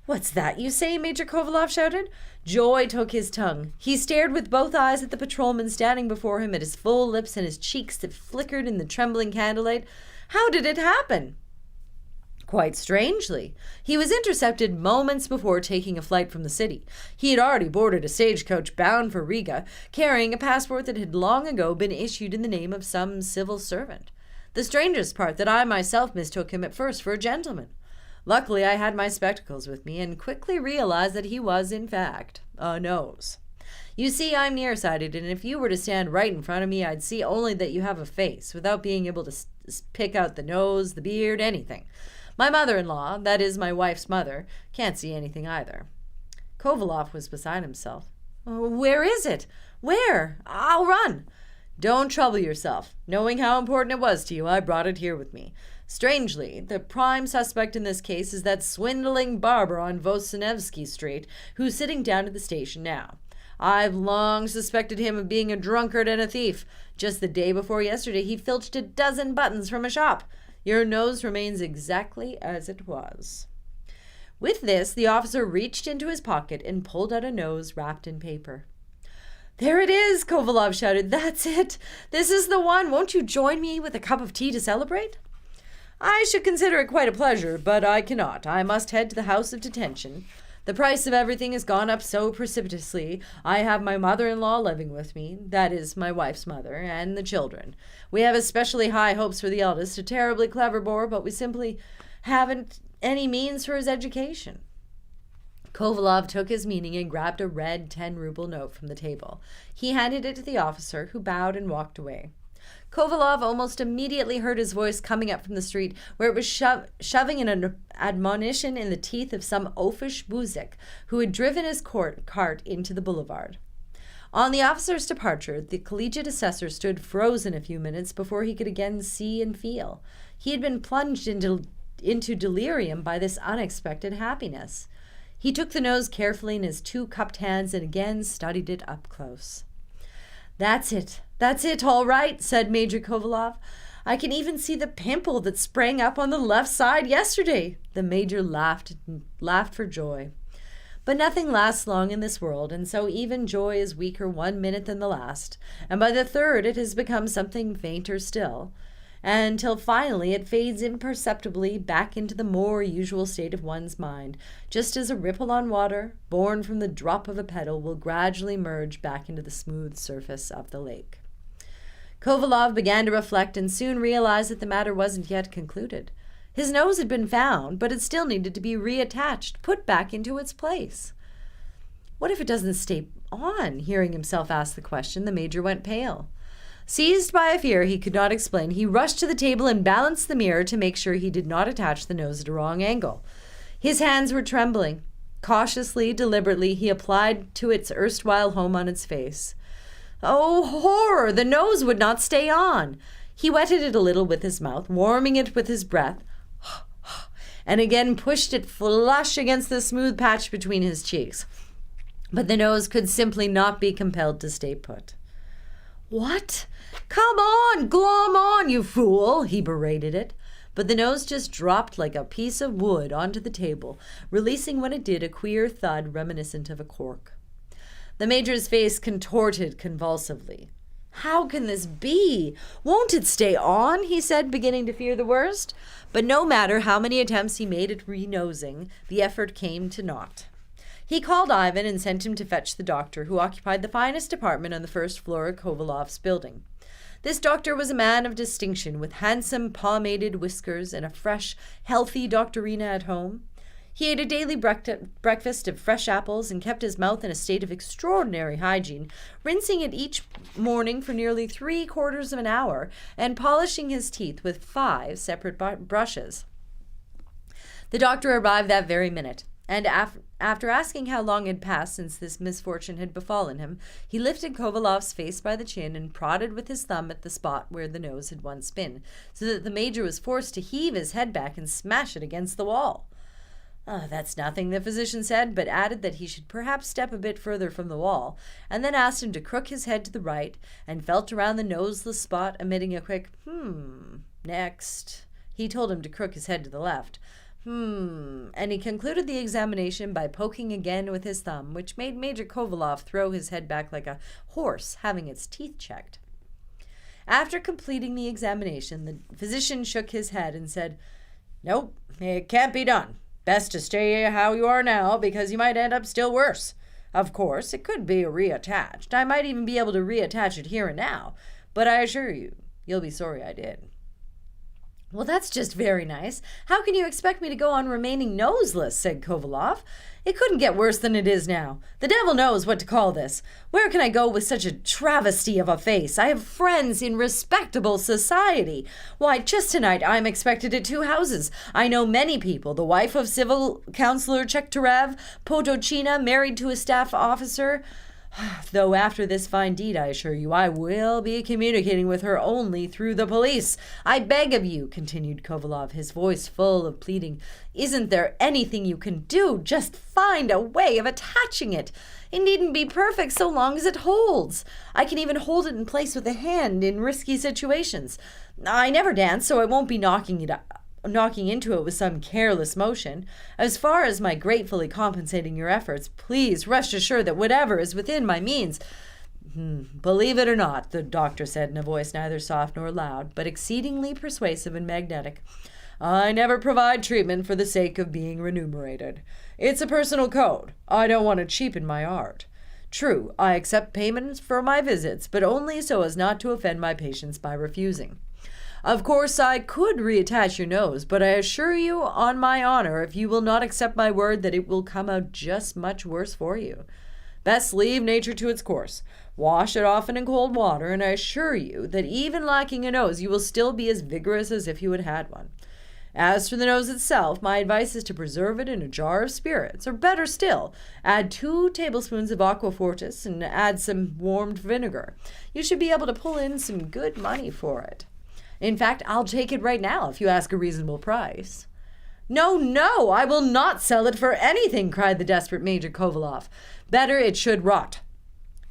"What's that you say?" Major Kovalov shouted. Joy took his tongue. He stared with both eyes at the patrolman standing before him, at his full lips and his cheeks that flickered in the trembling candlelight. How did it happen? Quite strangely. He was intercepted moments before taking a flight from the city. He had already boarded a stagecoach bound for Riga, carrying a passport that had long ago been issued in the name of some civil servant. The strangest part that I myself mistook him at first for a gentleman. Luckily, I had my spectacles with me and quickly realized that he was, in fact, a nose. You see, I'm nearsighted, and if you were to stand right in front of me, I'd see only that you have a face, without being able to pick out the nose, the beard, anything. My mother-in-law, that is my wife's mother, can't see anything either. Kovalov was beside himself. "Where is it? Where? I'll run." "Don't trouble yourself. Knowing how important it was to you, I brought it here with me. Strangely, the prime suspect in this case is that swindling barber on Vosenevsky Street, who's sitting down at the station now. I've long suspected him of being a drunkard and a thief. Just the day before yesterday, he filched a dozen buttons from a shop. Your nose remains exactly as it was." With this, the officer reached into his pocket and pulled out a nose wrapped in paper. "There it is," Kovalov shouted. "That's it. This is the one. Won't you join me with a cup of tea to celebrate?" "I should consider it quite a pleasure, but I cannot. I must head to the House of Detention. The price of everything has gone up so precipitously. I have my mother-in-law living with me, that is, my wife's mother, and the children. We have especially high hopes for the eldest, a terribly clever boy, but we simply haven't any means for his education." Kovalov took his meaning and grabbed a red 10-ruble note from the table. He handed it to the officer, who bowed and walked away. Kovalov almost immediately heard his voice coming up from the street, where it was shoving an admonition in the teeth of some oafish buzek who had driven his cart into the boulevard. On the officer's departure, the collegiate assessor stood frozen a few minutes before he could again see and feel. He had been plunged into delirium by this unexpected happiness. He took the nose carefully in his two cupped hands and again studied it up close. That's it, all right," said Major Kovalov. "I can even see the pimple that sprang up on the left side yesterday." The major laughed for joy. But nothing lasts long in this world, and so even joy is weaker 1 minute than the last, and by the third it has become something fainter still, until finally it fades imperceptibly back into the more usual state of one's mind, just as a ripple on water, born from the drop of a petal, will gradually merge back into the smooth surface of the lake. Kovalov began to reflect and soon realized that the matter wasn't yet concluded. His nose had been found, but it still needed to be reattached, put back into its place. What if it doesn't stay on? Hearing himself ask the question, the major went pale. Seized by a fear he could not explain, he rushed to the table and balanced the mirror to make sure he did not attach the nose at a wrong angle. His hands were trembling. Cautiously, deliberately, he applied to its erstwhile home on its face. Oh, horror! The nose would not stay on. He wetted it a little with his mouth, warming it with his breath, and again pushed it flush against the smooth patch between his cheeks. But the nose could simply not be compelled to stay put. "What? Come on, glom on, you fool!" he berated it. But the nose just dropped like a piece of wood onto the table, releasing when it did a queer thud reminiscent of a cork. The major's face contorted convulsively. How can this be? Won't it stay on? He said, beginning to fear the worst. But no matter how many attempts he made at re-nosing, the effort came to naught. He called Ivan and sent him to fetch the doctor, who occupied the finest apartment on the first floor of Kovalev's building. This doctor was a man of distinction, with handsome pomaded whiskers and a fresh, healthy doctorina at home. He ate a daily breakfast of fresh apples and kept his mouth in a state of extraordinary hygiene, rinsing it each morning for nearly 3/4 of an hour and polishing his teeth with 5 separate brushes. The doctor arrived that very minute, and after asking how long had passed since this misfortune had befallen him, he lifted Kovalev's face by the chin and prodded with his thumb at the spot where the nose had once been, so that the major was forced to heave his head back and smash it against the wall. That's nothing, the physician said, but added that he should perhaps step a bit further from the wall, and then asked him to crook his head to the right, and felt around the noseless spot, emitting a quick, Next. He told him to crook his head to the left. And he concluded the examination by poking again with his thumb, which made Major Kovalev throw his head back like a horse having its teeth checked. After completing the examination, the physician shook his head and said, "Nope, it can't be done. Best to stay how you are now, because you might end up still worse. Of course, it could be reattached. I might even be able to reattach it here and now, but I assure you, you'll be sorry I did." "Well, that's just very nice. How can you expect me to go on remaining noseless?" said Kovalev. "It couldn't get worse than it is now. The devil knows what to call this. Where can I go with such a travesty of a face? I have friends in respectable society. Why, just tonight I'm expected at 2 houses. I know many people. The wife of Civil Councillor Chekhterev, Potochina, married to a staff officer. Though after this fine deed, I assure you, I will be communicating with her only through the police. I beg of you," continued Kovalev, his voice full of pleading, "isn't there anything you can do? Just find a way of attaching it. It needn't be perfect so long as it holds. I can even hold it in place with a hand in risky situations. I never dance, so I won't be knocking into it with some careless motion. As far as my gratefully compensating your efforts, please rest assured that whatever is within my means—" "Believe it or not," the doctor said in a voice neither soft nor loud, but exceedingly persuasive and magnetic, "I never provide treatment for the sake of being remunerated. It's a personal code. I don't want to cheapen my art. True, I accept payments for my visits, but only so as not to offend my patients by refusing. Of course, I could reattach your nose, but I assure you on my honor, if you will not accept my word, that it will come out just much worse for you. Best leave nature to its course. Wash it often in cold water, and I assure you that even lacking a nose, you will still be as vigorous as if you had had one. As for the nose itself, my advice is to preserve it in a jar of spirits, or better still, add 2 tablespoons of aquafortis and add some warmed vinegar. You should be able to pull in some good money for it. In fact, I'll take it right now if you ask a reasonable price." No, I will not sell it for anything," cried the desperate Major Kovalev. "Better it should rot."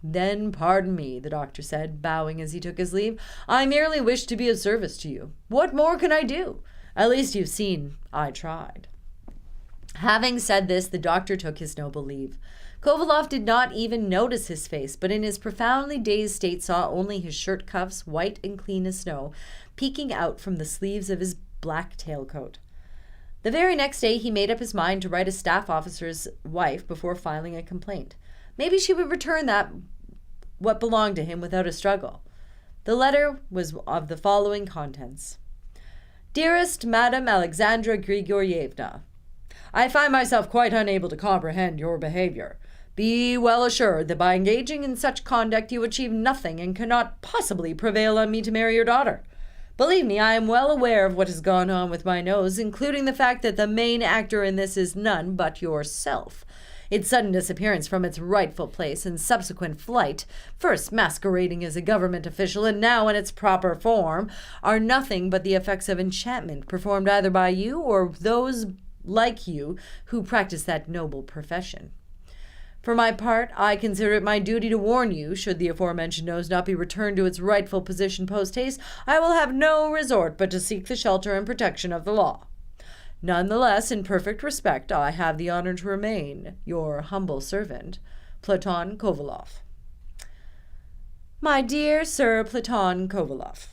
"Then pardon me," the doctor said, bowing as he took his leave. "I merely wish to be of service to you. What more can I do? At least you've seen I tried." Having said this, the doctor took his noble leave. Kovalev did not even notice his face, but in his profoundly dazed state saw only his shirt cuffs, white and clean as snow, peeking out from the sleeves of his black tailcoat. The very next day he made up his mind to write a staff officer's wife before filing a complaint. Maybe she would return what belonged to him without a struggle. The letter was of the following contents. "Dearest Madame Alexandra Grigoryevna, I find myself quite unable to comprehend your behavior. Be well assured that by engaging in such conduct you achieve nothing and cannot possibly prevail on me to marry your daughter. Believe me, I am well aware of what has gone on with my nose, including the fact that the main actor in this is none but yourself. Its sudden disappearance from its rightful place and subsequent flight, first masquerading as a government official and now in its proper form, are nothing but the effects of enchantment performed either by you or those like you who practice that noble profession. For my part, I consider it my duty to warn you, should the aforementioned nose not be returned to its rightful position post-haste, I will have no resort but to seek the shelter and protection of the law. Nonetheless, in perfect respect, I have the honor to remain your humble servant, Platon Kovalev." My dear Sir Platon Kovalev,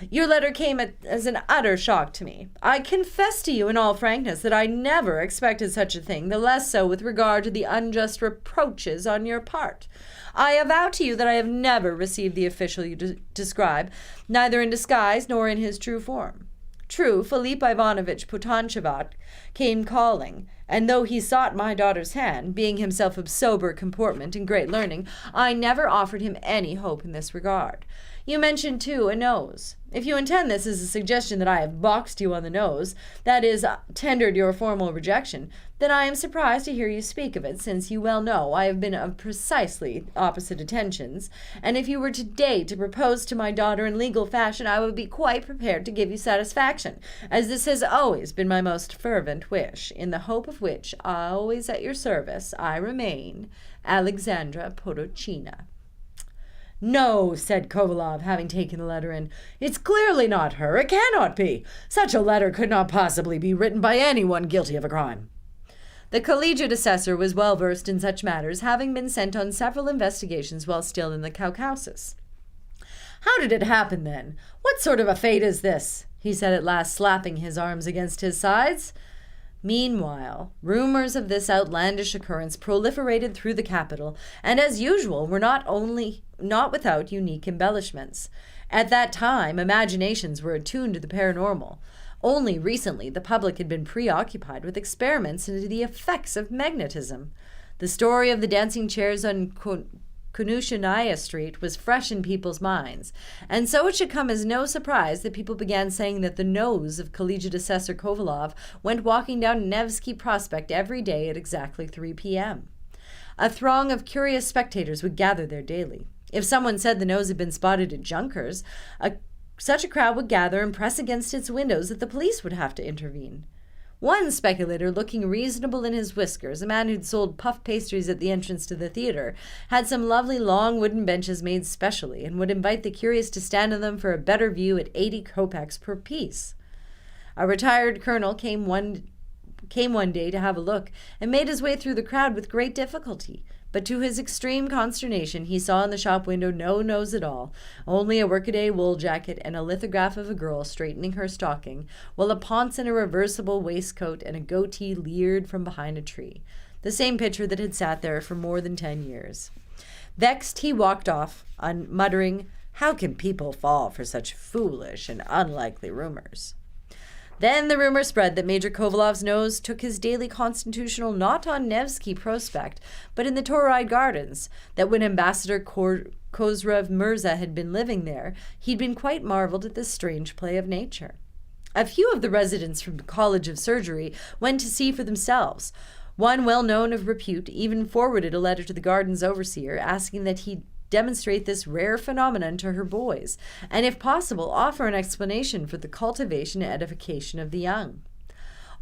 your letter came as an utter shock to me. I confess to you in all frankness that I never expected such a thing, the less so with regard to the unjust reproaches on your part. I avow to you that I have never received the official you describe, neither in disguise nor in his true form. True, Philippe Ivanovitch Putanchevat came calling, and though he sought my daughter's hand, being himself of sober comportment and great learning, I never offered him any hope in this regard. You mentioned, too, a nose. If you intend this as a suggestion that I have boxed you on the nose, that is, tendered your formal rejection, then I am surprised to hear you speak of it, since you well know I have been of precisely opposite intentions, and if you were today to propose to my daughter in legal fashion, I would be quite prepared to give you satisfaction, as this has always been my most fervent wish, in the hope of which, always at your service, I remain, Alexandra Porochina. No, said Kovalev, having taken the letter in. It's clearly not her. It cannot be. Such a letter could not possibly be written by anyone guilty of a crime. The collegiate assessor was well versed in such matters, having been sent on several investigations while still in the Caucasus. How did it happen, then? What sort of a fate is this? He said at last, slapping his arms against his sides. Meanwhile, rumors of this outlandish occurrence proliferated through the capital, and as usual were not without unique embellishments. At that time, imaginations were attuned to the paranormal. Only recently, the public had been preoccupied with experiments into the effects of magnetism. The story of the dancing chairs on Konushinaya Street was fresh in people's minds, and so it should come as no surprise that people began saying that the nose of collegiate assessor Kovalev went walking down Nevsky Prospect every day at exactly 3 p.m. A throng of curious spectators would gather there daily. If someone said the nose had been spotted at Junkers, such a crowd would gather and press against its windows that the police would have to intervene. One speculator, looking reasonable in his whiskers, a man who'd sold puff pastries at the entrance to the theater, had some lovely long wooden benches made specially and would invite the curious to stand on them for a better view at 80 kopecks per piece. A retired colonel came one day to have a look and made his way through the crowd with great difficulty. But to his extreme consternation, he saw in the shop window no nose at all, only a workaday wool jacket and a lithograph of a girl straightening her stocking, while a ponce in a reversible waistcoat and a goatee leered from behind a tree, the same picture that had sat there for more than 10 years. Vexed, he walked off, muttering, "How can people fall for such foolish and unlikely rumors?" Then the rumor spread that Major Kovalev's nose took his daily constitutional not on Nevsky Prospect, but in the Tauride Gardens, that when Ambassador Khosrev Mirza had been living there, he'd been quite marveled at this strange play of nature. A few of the residents from the College of Surgery went to see for themselves. One well-known of repute even forwarded a letter to the garden's overseer, asking that he demonstrate this rare phenomenon to her boys, and if possible, offer an explanation for the cultivation and edification of the young.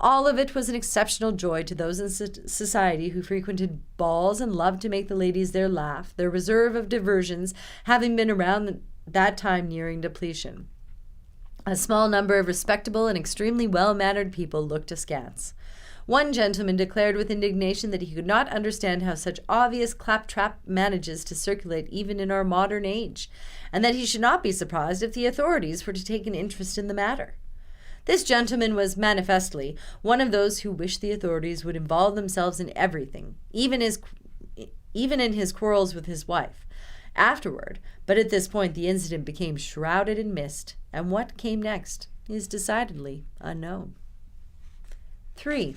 All of it was an exceptional joy to those in society who frequented balls and loved to make the ladies there laugh, their reserve of diversions having been around that time nearing depletion. A small number of respectable and extremely well-mannered people looked askance. One gentleman declared with indignation that he could not understand how such obvious claptrap manages to circulate even in our modern age, and that he should not be surprised if the authorities were to take an interest in the matter. This gentleman was manifestly one of those who wish the authorities would involve themselves in everything, even in his quarrels with his wife. Afterward, but at this point the incident became shrouded in mist, and what came next is decidedly unknown. 3.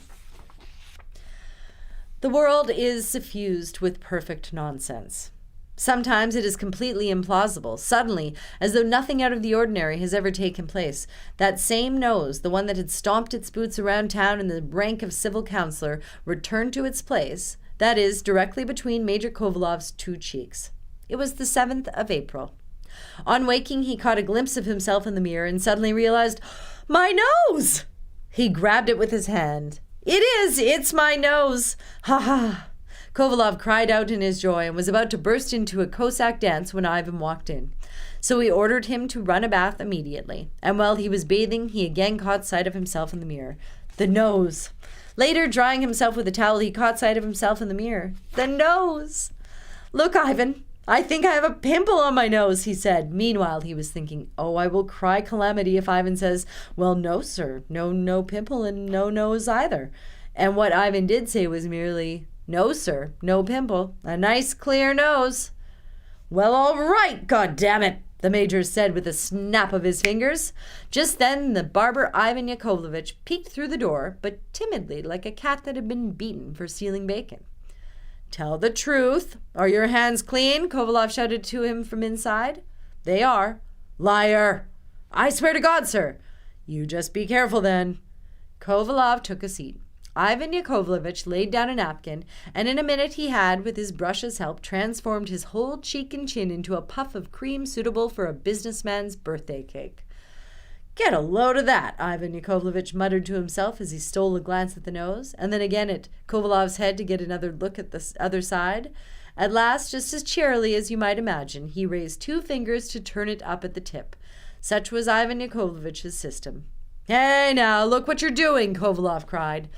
The world is suffused with perfect nonsense. Sometimes it is completely implausible. Suddenly, as though nothing out of the ordinary has ever taken place, that same nose, the one that had stomped its boots around town in the rank of civil councillor, returned to its place, that is, directly between Major Kovalev's two cheeks. It was the 7th of April. On waking, he caught a glimpse of himself in the mirror and suddenly realized, "My nose!" He grabbed it with his hand. It's my nose! Ha ha! Kovalev cried out in his joy and was about to burst into a Cossack dance when Ivan walked in. So he ordered him to run a bath immediately, and while he was bathing, he again caught sight of himself in the mirror. The nose! Later, drying himself with a towel, he caught sight of himself in the mirror. The nose! "Look, Ivan, I think I have a pimple on my nose, he said. Meanwhile, he was thinking, oh, I will cry calamity if Ivan says, well, no, sir, no pimple and no nose either. And what Ivan did say was merely, no, sir, no pimple, a nice clear nose. Well, all right, goddammit, the major said with a snap of his fingers. Just then the barber Ivan Yakovlevich peeked through the door, but timidly, like a cat that had been beaten for stealing bacon. Tell the truth. Are your hands clean? Kovalev shouted to him from inside. They are. Liar! I swear to God, sir. You just be careful then. Kovalev took a seat. Ivan Yakovlevich laid down a napkin, and in a minute he had, with his brush's help, transformed his whole cheek and chin into a puff of cream suitable for a businessman's birthday cake. Get a load of that, Ivan Yakovlevich muttered to himself as he stole a glance at the nose, and then again at Kovalev's head to get another look at the other side. At last, just as cheerily as you might imagine, he raised 2 fingers to turn it up at the tip. Such was Ivan Yakovlevich's system. Hey, now, look what you're doing, Kovalev cried.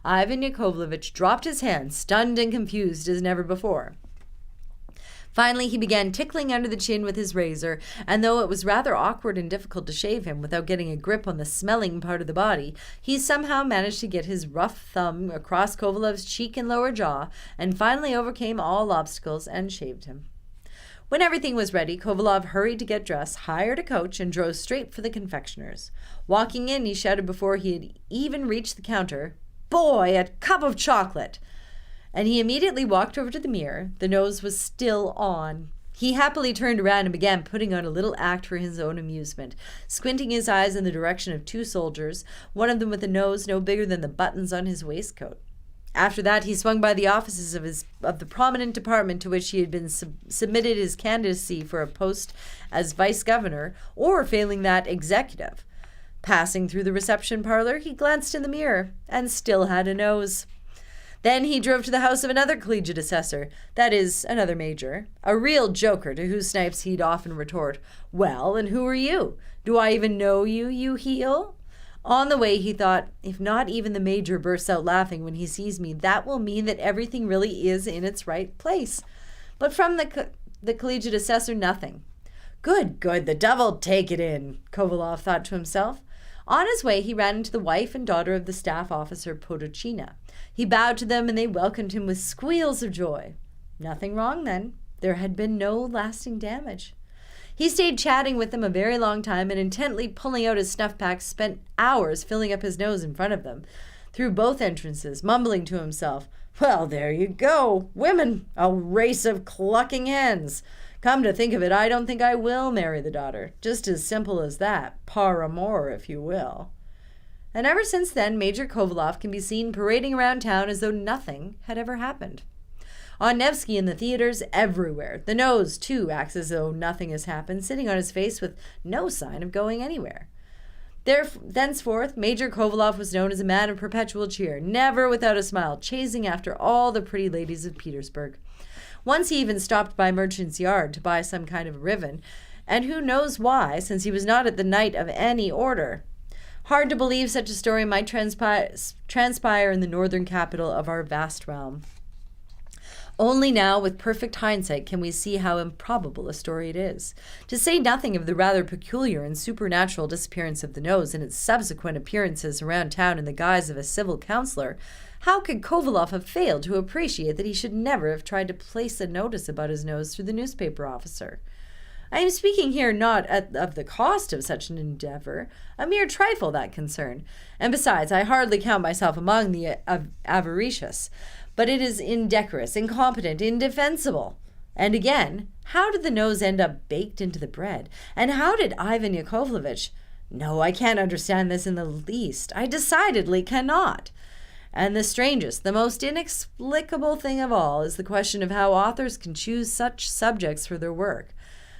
Ivan Yakovlevich dropped his hand, stunned and confused as never before. Finally, he began tickling under the chin with his razor, and though it was rather awkward and difficult to shave him without getting a grip on the smelling part of the body, he somehow managed to get his rough thumb across Kovalev's cheek and lower jaw, and finally overcame all obstacles and shaved him. When everything was ready, Kovalev hurried to get dressed, hired a coach, and drove straight for the confectioner's. Walking in, he shouted before he had even reached the counter, "Boy, a cup of chocolate!" And he immediately walked over to the mirror. The nose was still on. He happily turned around and began putting on a little act for his own amusement, squinting his eyes in the direction of 2 soldiers, one of them with a nose no bigger than the buttons on his waistcoat. After that, he swung by the offices of the prominent department to which he had been submitted his candidacy for a post as vice governor, or failing that, executive. Passing through the reception parlor, he glanced in the mirror and still had a nose. Then he drove to the house of another collegiate assessor, that is, another major, a real joker to whose snipes he'd often retort, "Well, and who are you? Do I even know you, you heel?" On the way, he thought, if not even the major bursts out laughing when he sees me, that will mean that everything really is in its right place. But from the collegiate assessor, nothing. Good, the devil take it in, Kovalev thought to himself. On his way, he ran into the wife and daughter of the staff officer, Podochina. He bowed to them, and they welcomed him with squeals of joy. Nothing wrong, then. There had been no lasting damage. He stayed chatting with them a very long time, and intently pulling out his snuff packs, spent hours filling up his nose in front of them, through both entrances, mumbling to himself, "Well, there you go. Women, a race of clucking hens. Come to think of it, I don't think I will marry the daughter. Just as simple as that. Par amour, if you will." And ever since then, Major Kovalev can be seen parading around town as though nothing had ever happened. On Nevsky, in the theaters, everywhere. The nose, too, acts as though nothing has happened, sitting on his face with no sign of going anywhere. Thenceforth, Major Kovalev was known as a man of perpetual cheer, never without a smile, chasing after all the pretty ladies of Petersburg. Once he even stopped by Merchant's Yard to buy some kind of ribbon, and who knows why, since he was not at the Knight of any order. Hard to believe such a story might transpire in the northern capital of our vast realm. Only now, with perfect hindsight, can we see how improbable a story it is. To say nothing of the rather peculiar and supernatural disappearance of the nose and its subsequent appearances around town in the guise of a civil counselor, how could Kovalev have failed to appreciate that he should never have tried to place a notice about his nose through the newspaper officer? I am speaking here not of the cost of such an endeavor, a mere trifle that concern, and besides, I hardly count myself among the avaricious, but it is indecorous, incompetent, indefensible. And again, how did the nose end up baked into the bread? And how did Ivan Yakovlevich? No, I can't understand this in the least. I decidedly cannot. And the strangest, the most inexplicable thing of all is the question of how authors can choose such subjects for their work.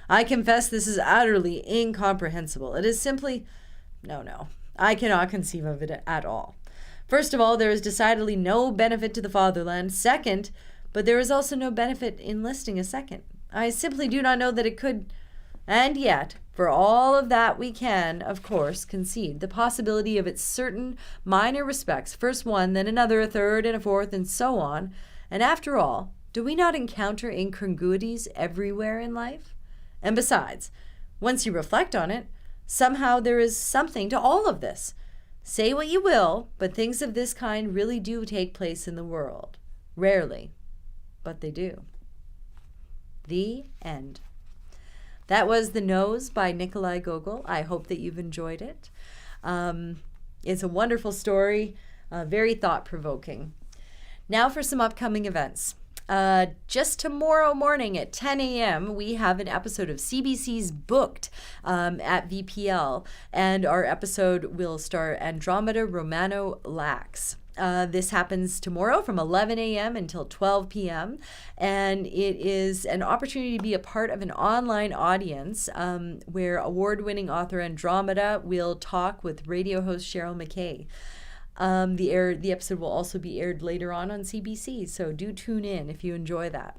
I confess this is utterly incomprehensible. It is simply... No, I cannot conceive of it at all. First of all, there is decidedly no benefit to the fatherland. Second, but there is also no benefit in listing a second. I simply do not know that it could... And yet, for all of that we can, of course, concede the possibility of its certain minor respects, first one, then another, a third, and a fourth, and so on. And after all, Do we not encounter incongruities everywhere in life? And besides, once you reflect on it, somehow there is something to all of this. Say what you will, but things of this kind really do take place in the world. Rarely, but they do. The end. That was The Nose by Nikolai Gogol. I hope that you've enjoyed it. It's a wonderful story, very thought-provoking. Now for some upcoming events. Just tomorrow morning at 10 a.m., we have an episode of CBC's Booked at VPL, and our episode will star Andromeda Romano Lax. This happens tomorrow from 11 a.m. until 12 p.m. And it is an opportunity to be a part of an online audience where award-winning author Andromeda will talk with radio host Cheryl McKay. The episode will also be aired later on CBC, so do tune in if you enjoy that.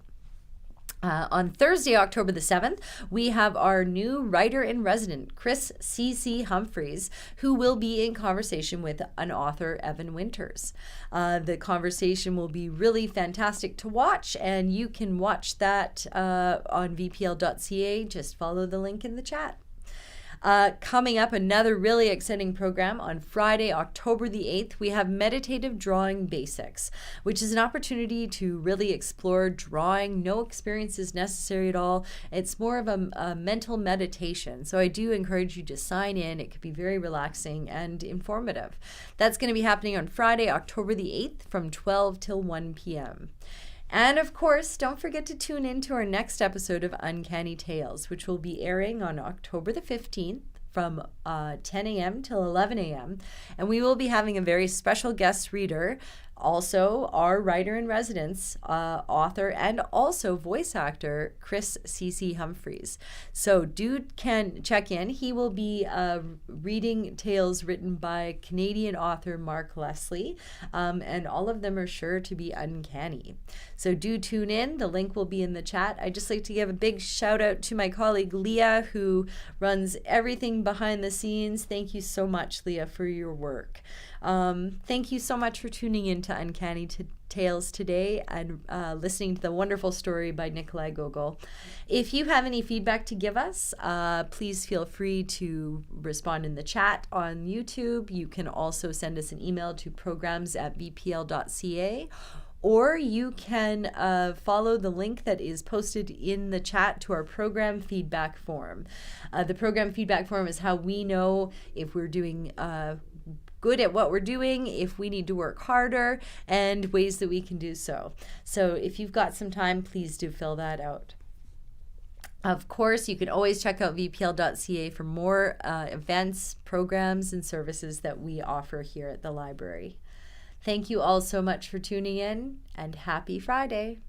On Thursday, October the 7th, we have our new writer-in-resident, Chris C.C. Humphreys, who will be in conversation with an author, Evan Winters. The conversation will be really fantastic to watch, and you can watch that on vpl.ca. Just follow the link in the chat. Coming up, another really exciting program on Friday, October the 8th, we have Meditative Drawing Basics, which is an opportunity to really explore drawing. No experience is necessary at all. It's more of a mental meditation. So I do encourage you to sign in. It could be very relaxing and informative. That's going to be happening on Friday, October the 8th from 12 till 1 p.m. And of course, don't forget to tune in to our next episode of Uncanny Tales, which will be airing on October the 15th from 10 a.m. till 11 a.m. And we will be having a very special guest reader, also our writer-in-residence, author, and also voice actor, Chris C.C. Humphreys. So can check in. He will be reading tales written by Canadian author Mark Leslie, and all of them are sure to be uncanny. So do tune in. The link will be in the chat. I'd just like to give a big shout out to my colleague Leah, who runs everything behind the scenes. Thank you so much, Leah, for your work. Thank you so much for tuning in to Uncanny Tales today and listening to the wonderful story by Nikolai Gogol. If you have any feedback to give us, please feel free to respond in the chat on YouTube. You can also send us an email to programs@vpl.ca, or you can follow the link that is posted in the chat to our program feedback form. The program feedback form is how we know if we're doing good at what we're doing, if we need to work harder, and ways that we can do so. So if you've got some time, please do fill that out. Of course, you can always check out vpl.ca for more events, programs, and services that we offer here at the library. Thank you all so much for tuning in, and happy Friday.